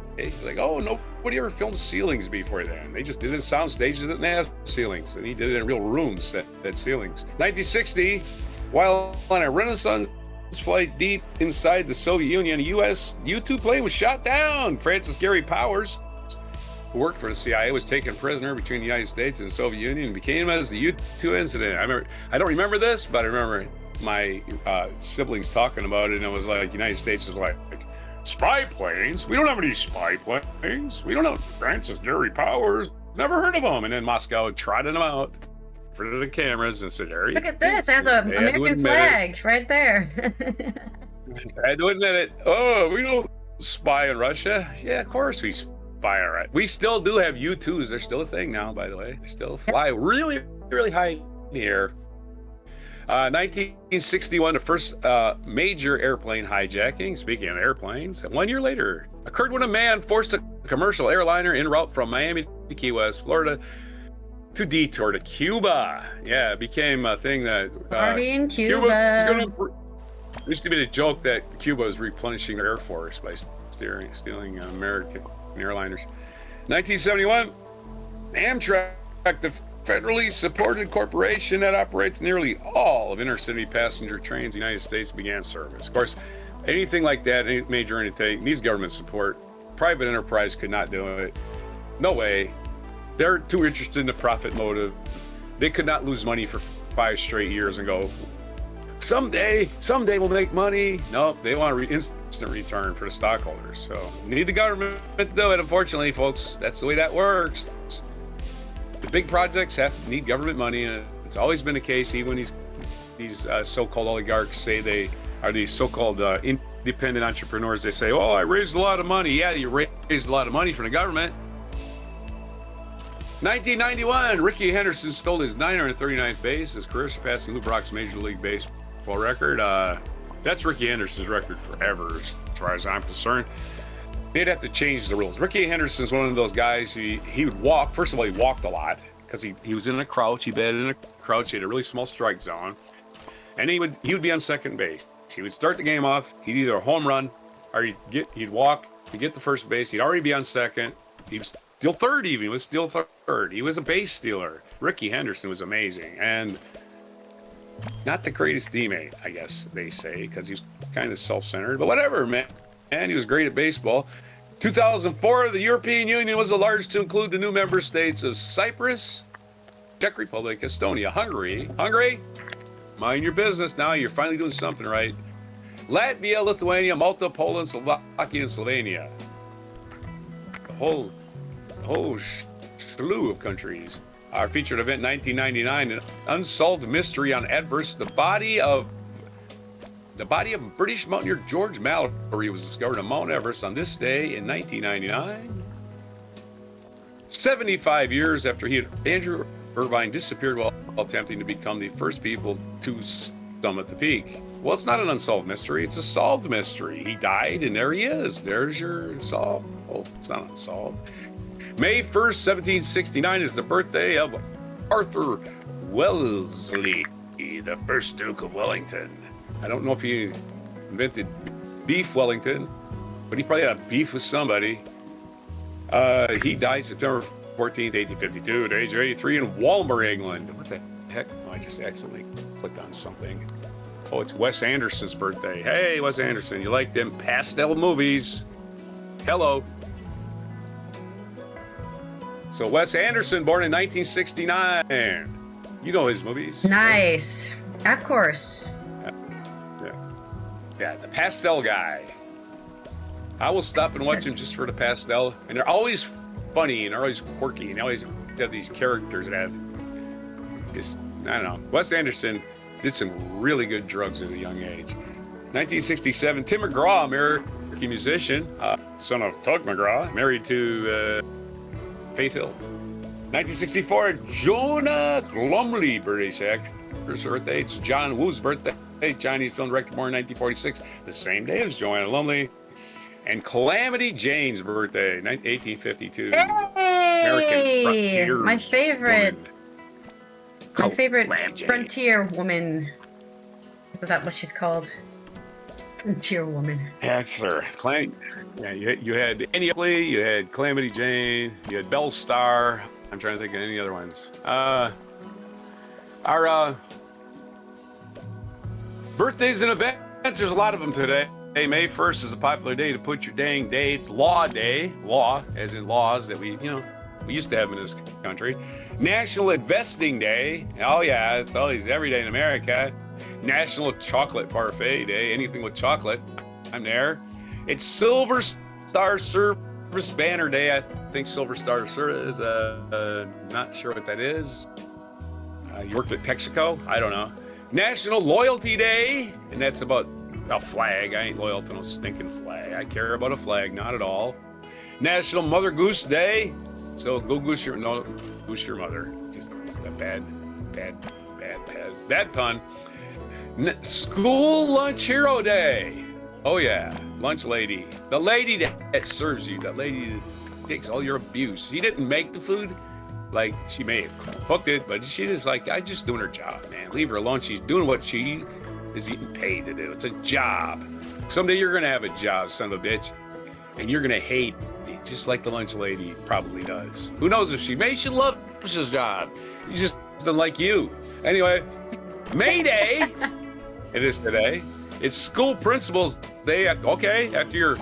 Like, nobody ever filmed ceilings before then. They just did it in sound stages that didn't have ceilings, and he did it in real rooms that had ceilings. 1960, while on a Renaissance flight deep inside the Soviet Union, a U.S. U-2 plane was shot down. Francis Gary Powers, who worked for the CIA, was taken prisoner between the United States and the Soviet Union and became as the U-2 incident. I don't remember this, but I remember my siblings talking about it, and it was like, United States was like, spy planes? We don't have any spy planes. We don't have Francis Gary Powers. Never heard of them. And then Moscow trotted them out in front of the cameras and said, look at this. I have the American flags right there. I had to admit it. We don't spy on Russia. Yeah, of course we spy on Russia. We still do have U-2s. They're still a thing now, by the way. They still fly really, really high in the air. 1961, the first major airplane hijacking, speaking of airplanes, 1 year later, occurred when a man forced a commercial airliner en route from Miami to Key West, Florida, to detour to Cuba. Yeah, it became a thing that... Party in Cuba. It used to be the joke that Cuba was replenishing their Air Force by stealing American airliners. 1971, Amtrak, the federally supported corporation that operates nearly all of intercity passenger trains in the United States, began service. Of course, anything like that, any major undertaking, needs government support. Private enterprise could not do it. No way. They're too interested in the profit motive. They could not lose money for 5 straight years and go, someday we'll make money. No, they want instant return for the stockholders. So need the government to do it, unfortunately, folks. That's the way that works. The big projects need government money, and it's always been the case. Even when these so-called oligarchs say they are these so-called independent entrepreneurs, they say, I raised a lot of money. Yeah, you raised a lot of money from the government. 1991, Rickey Henderson stole his 939th base, his career surpassing Lou Brock's Major League Baseball record. That's Rickey Henderson's record forever, as far as I'm concerned. They'd have to change the rules. Rickey Henderson's one of those guys, he would walk. First of all, he walked a lot because he was in a crouch. He batted in a crouch. He had a really small strike zone. And he would be on second base. He would start the game off. He'd either a home run or he'd walk to get the first base. He'd already be on second. He'd steal third even. He would steal third. He was a base stealer. Rickey Henderson was amazing. And not the greatest teammate, I guess they say, because he was kind of self-centered. But whatever, man. And he was great at baseball. 2004, the European Union was enlarged to include the new member states of Cyprus, Czech Republic, Estonia, Hungary. Hungary, mind your business now. You're finally doing something right. Latvia, Lithuania, Malta, Poland, Slovakia, and Slovenia. The whole slew of countries. Our featured event 1999, an unsolved mystery on adverse. The body of British mountaineer George Mallory was discovered on Mount Everest on this day in 1999. 75 years after Andrew Irvine disappeared while attempting to become the first people to summit the peak. Well, it's not an unsolved mystery. It's a solved mystery. He died, and there he is. There's your solve. Oh, it's not unsolved. May 1st, 1769 is the birthday of Arthur Wellesley, the first Duke of Wellington. I don't know if he invented Beef Wellington, but he probably had a beef with somebody. He died September 14th, 1852, at the age of 83 in Walmer, England. What the heck? Oh, I just accidentally clicked on something. Oh, it's Wes Anderson's birthday. Hey, Wes Anderson, you like them pastel movies? Hello. So Wes Anderson, born in 1969. You know his movies. Nice. Of course. Yeah, the pastel guy. I will stop and watch him just for the pastel. And they're always funny and they're always quirky. And they always have these characters that have just, I don't know. Wes Anderson did some really good drugs at a young age. 1967, Tim McGraw, American musician, son of Tug McGraw, married to Faith Hill. 1964, Jonah Glumley, British actor's birthday. It's John Woo's birthday. Chinese film director, born in 1946, the same day as Joanna Lumley. And Calamity Jane's birthday, 1852. Hey! American frontier My favorite. woman. My favorite Calamity frontier woman. Is that what she's called? Frontier woman. Yes, sir. Yeah, you had Annie Oakley, you had Calamity Jane, you had Belle Starr. I'm trying to think of any other ones. Our birthdays and events, there's a lot of them today. Hey, May 1st is a popular day to put your dang dates. Law Day, law as in laws that we used to have in this country. National Investing Day. Oh yeah, it's always every day in America. National Chocolate Parfait Day. Anything with chocolate, I'm there. It's Silver Star Service Banner Day. I think Silver Star Service, not sure what that is. You worked at Texaco? I don't know. National Loyalty Day, and that's about a flag. I ain't loyal to no stinking flag. I care about a flag, not at all. National Mother Goose Day. So go goose your mother. Just a bad pun. School Lunch Hero Day. Oh yeah, lunch lady. The lady that serves you. That lady that takes all your abuse. She didn't make the food. Like, she may have cooked it, but she just I'm just doing her job, man. Leave her alone. She's doing what she is getting paid to do. It's a job. Someday you're going to have a job, son of a bitch, and you're going to hate it, just like the lunch lady probably does. Who knows if she loves his job. She just doesn't like you. Anyway, May Day, it is today. It's School Principals Day. Okay, after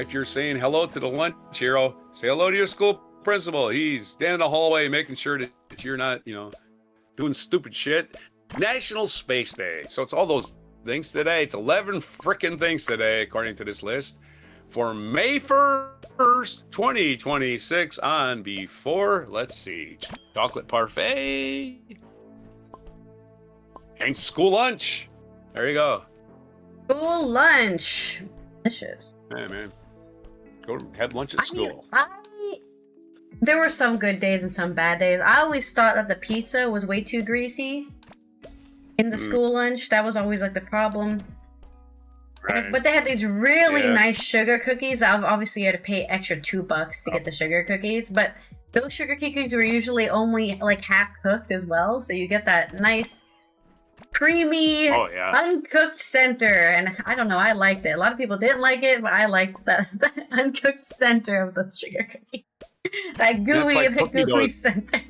you're saying hello to the lunch hero, say hello to your school principal. He's standing in the hallway making sure that you're not, doing stupid shit. National Space Day. So it's all those things today. It's 11 frickin' things today, according to this list, for May 1st, 2026 on before, let's see, chocolate parfait and school lunch. There you go. School lunch. Delicious. Hey, man. Go have lunch at school. There were some good days and some bad days. I always thought that the pizza was way too greasy in the school lunch. That was always the problem. Right. But they had these really nice sugar cookies. Obviously, you had to pay extra $2 to get the sugar cookies. But those sugar cookies were usually only half cooked as well. So you get that nice, creamy, uncooked center. And I don't know, I liked it. A lot of people didn't like it, but I liked the uncooked center of the sugar cookie. That gooey center.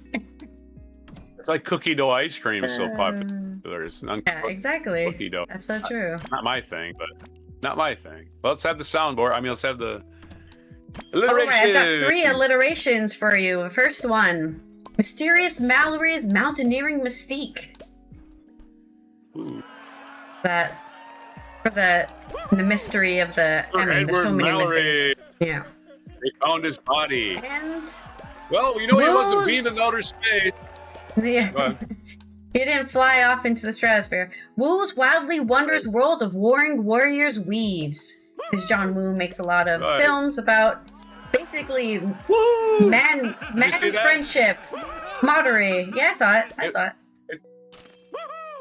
It's like cookie dough ice cream is so popular. It's exactly. Cookie dough. That's so true. Not my thing, but not my thing. Well, let's have the soundboard. Let's have the alliteration. All right, I've got 3 alliterations for you. First one: Mysterious Mallory's mountaineering mystique. Ooh. That for the mystery of the. There's so many mysteries. Yeah. They found his body. And well, we know he wasn't beamed in outer space. Yeah. He didn't fly off into the stratosphere. Woo's wildly wondrous world of warring warriors weaves. Because John Woo makes a lot of films about basically man friendship, camaraderie. Yeah, I saw it.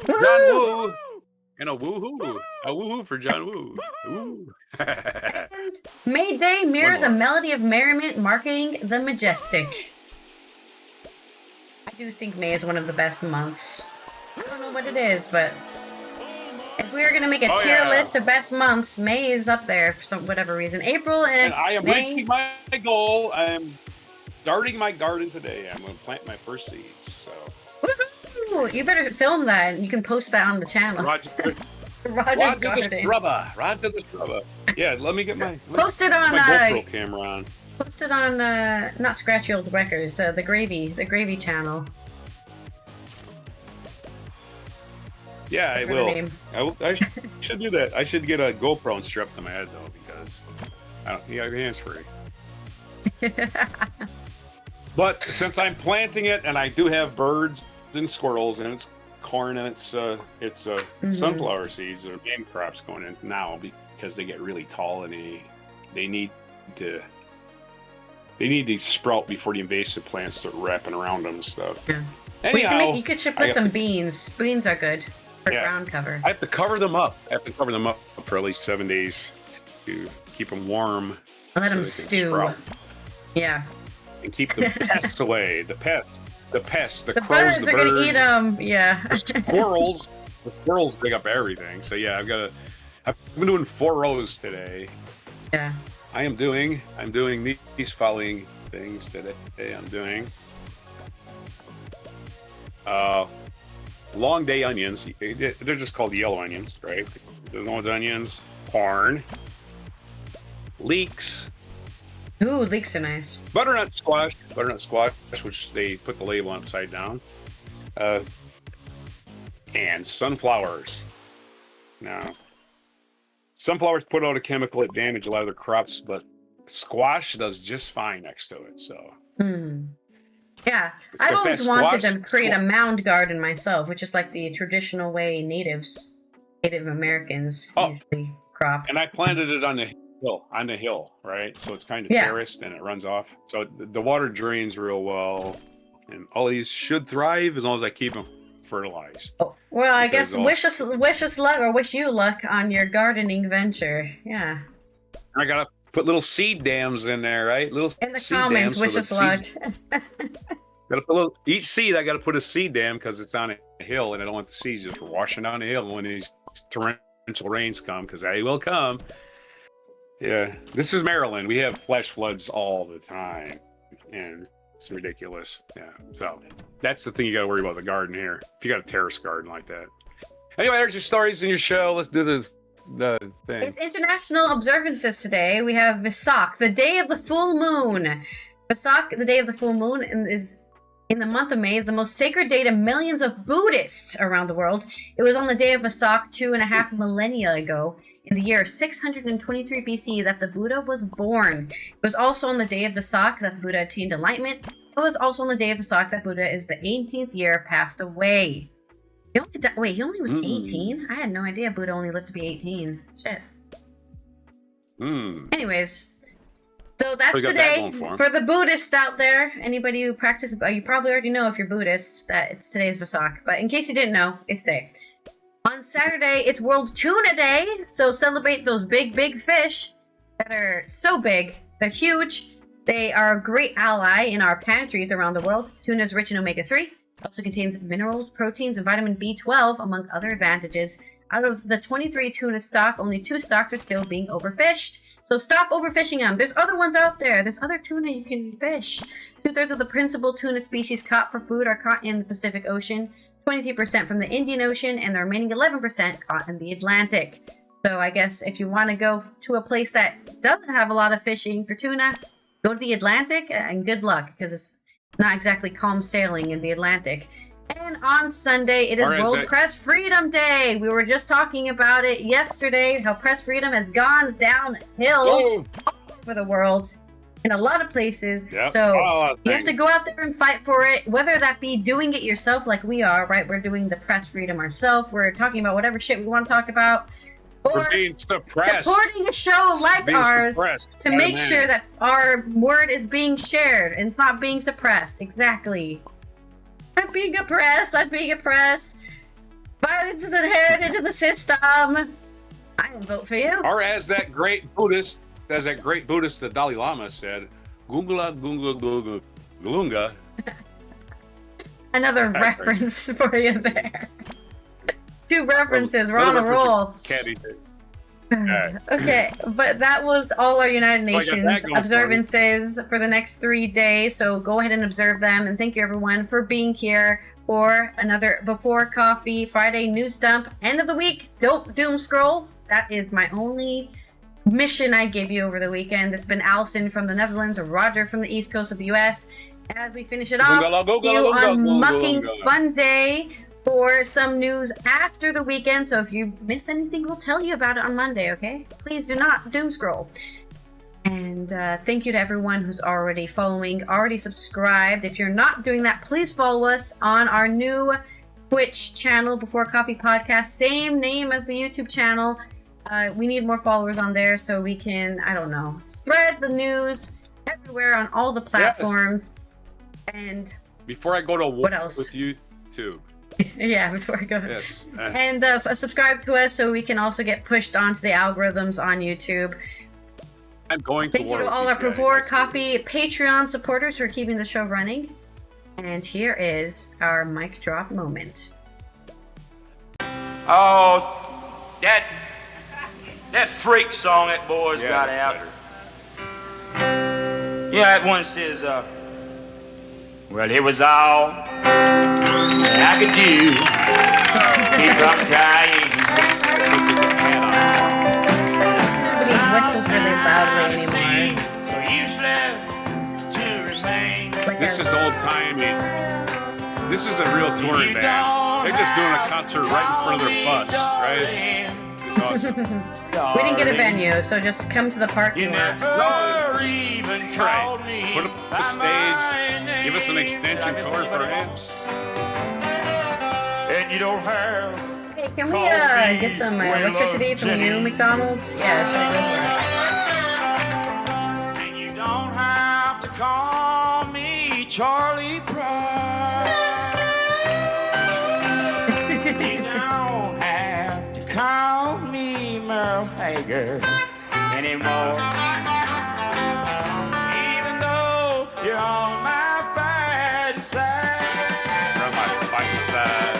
John Woo and a woohoo. A woohoo for John Woo. Ooh. And May Day mirrors a melody of merriment marking the majestic. I do think May is one of the best months. I don't know what it is, but we were gonna make a tier list of best months, May is up there for some whatever reason. April and I am May. reaching my goal. I am starting my garden today. I'm going to plant my first seeds. So. Woohoo! You better film that and you can post that on the channel. Roger's gardening. Roger the scrubber. Yeah, let me get my GoPro camera on. Post it on not Scratchy Old Records, the gravy channel. Yeah, I will. I should do that. I should get a GoPro and strap to my head though, because I don't. Yeah, hands free. But since I'm planting it, and I do have birds and squirrels, and it's corn, and it's sunflower seeds or main crops going in now because they get really tall and they need to sprout before the invasive plants start wrapping around them and stuff. Yeah. Anyhow, well, you could put some beans. Beans are good for ground cover. I have to cover them up. For at least 7 days to keep them warm. Let them stew. Sprout. Yeah. And keep the pests away. The pests, the crows, the birds are gonna eat them. Yeah. The squirrels dig up everything. So yeah, I've been doing 4 rows today. Yeah. I'm doing these following things today. I'm doing long day onions. They're just called yellow onions, right? Those onions, corn, leeks. Ooh, leeks are nice. Butternut squash, which they put the label on upside down. And sunflowers. Now, sunflowers put out a chemical that damage a lot of their crops, but squash does just fine next to it. So. Yeah, I've always wanted to create a mound garden myself, which is like the traditional way Native Americans usually crop. And I planted it on the hill, right? So it's kind of terraced and it runs off. So the water drains real well, and all these should thrive as long as I keep them fertilized. Oh, well, I guess wish us luck, or wish you luck on your gardening venture. Yeah. I gotta put little seed dams in there, right? Little in the comments, wish us luck. Each seed I gotta put a seed dam because it's on a hill, and I don't want the seeds just washing down the hill when these torrential rains come, because they will come. Yeah, this is Maryland. We have flash floods all the time, and it's ridiculous. Yeah, so that's the thing you got to worry about the garden here. If you got a terrace garden like that. Anyway, there's your stories in your show. Let's do the thing. It's international observances today. We have Vesak, the day of the full moon. Vesak, the day of the full moon, is in the month of May, is the most sacred day to millions of Buddhists around the world. It was on the day of Vesak 2.5 millennia ago, in the year 623 BC, that the Buddha was born. It was also on the day of Vesak that Buddha attained enlightenment. It was also on the day of Vesak that Buddha is the 18th year passed away. He only was 18? I had no idea Buddha only lived to be 18. Shit. Anyways, so that's today for the Buddhists out there. Anybody who practices, you probably already know if you're Buddhist that it's today's Vesak. But in case you didn't know, it's today. On Saturday, it's World Tuna Day, so celebrate those big fish that are so big. They're huge. They are a great ally in our pantries around the world. Tuna is rich in omega-3. Also contains minerals, proteins, and vitamin B12, among other advantages. Out of the 23 tuna stock, only 2 stocks are still being overfished. So stop overfishing them. There's other ones out there. There's other tuna you can fish. 2/3 of the principal tuna species caught for food are caught in the Pacific Ocean, 23% from the Indian Ocean, and the remaining 11% caught in the Atlantic. So I guess if you want to go to a place that doesn't have a lot of fishing for tuna, go to the Atlantic, and good luck, because it's not exactly calm sailing in the Atlantic. And on Sunday, it is World Press Freedom Day. We were just talking about it yesterday, how press freedom has gone downhill all over the world in a lot of places. Yep. So you have to go out there and fight for it, whether that be doing it yourself like we are, right? We're doing the press freedom ourselves. We're talking about whatever shit we want to talk about. Or supporting a show like ours to make sure that our word is being shared and it's not being suppressed. Exactly. I'm being oppressed. Violence is inherited in the system. I will vote for you. Or as that great Buddhist, the Dalai Lama said, Gungla Gunga Gunga Glunga. Another reference for you there. 2 references. We're on a roll. Candy. Okay, but that was all our United So I got that Nations going observances for the next 3 days. So go ahead and observe them. And thank you, everyone, for being here for another Before Coffee Friday news dump. End of the week. Don't doom scroll. That is my only mission I gave you over the weekend. This has been Allison from the Netherlands, Roger from the East Coast of the U.S. As we finish it off, see you on Mucking Fun Day for some news after the weekend. So if you miss anything, we'll tell you about it on Monday, okay? Please do not doom scroll. And thank you to everyone who's already following, already subscribed. If you're not doing that, please follow us on our new Twitch channel, Before Coffee Podcast. Same name as the YouTube channel. We need more followers on there so we can, I don't know, spread the news everywhere on all the platforms. Yes. And before I go to what else? With you too. Yeah, before I go. Yes. And subscribe to us so we can also get pushed onto the algorithms on YouTube. I'm going to Thank you to all our Before Coffee Patreon supporters for keeping the show running. And here is our mic drop moment. Oh, that freak song that boy's got out. Yeah, that one says, well, it was all I could do. Keep from trying. Nobody whistles really loudly anymore. So you slept to remain. Like This is old timey. This is a real touring band. They're just doing a concert right in front of their bus, right? It's awesome. We didn't get a venue, so just come to the parking lot. Even Right. Put up the stage. Give us an extension cord for amps. And you don't have. Hey, can we get some electricity from you, McDonald's? Yeah, sure, go for it. And you don't have to call me Charlie Pride. You don't have to call me Merle Hager anymore. Even though you're on my fighting side. You're on my fighting side.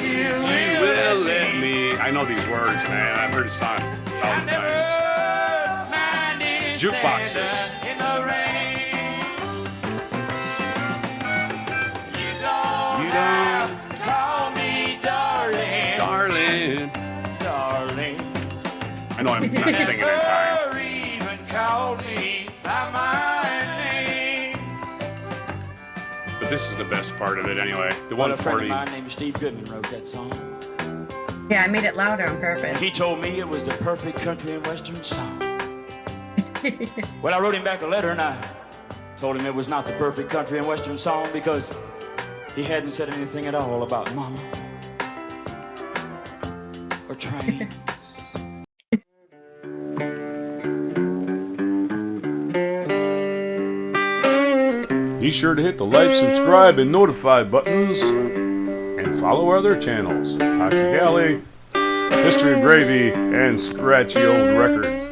You will let me. I know these words, man. I've heard the song 1,000 times. Jukeboxes. You don't call me darling. darling. I know I'm not singing in time. Even called me by my name. But this is the best part of it anyway. The Well, a friend of 140. mine named Steve Goodman wrote that song. Yeah, I made it louder on purpose. He told me it was the perfect country and western song. Well, I wrote him back a letter and I told him it was not the perfect country and western song because he hadn't said anything at all about mama or train. Be sure to hit the like, subscribe, and notify buttons. And follow our other channels, Toxic Alley, History of Gravy, and Scratchy Old Records.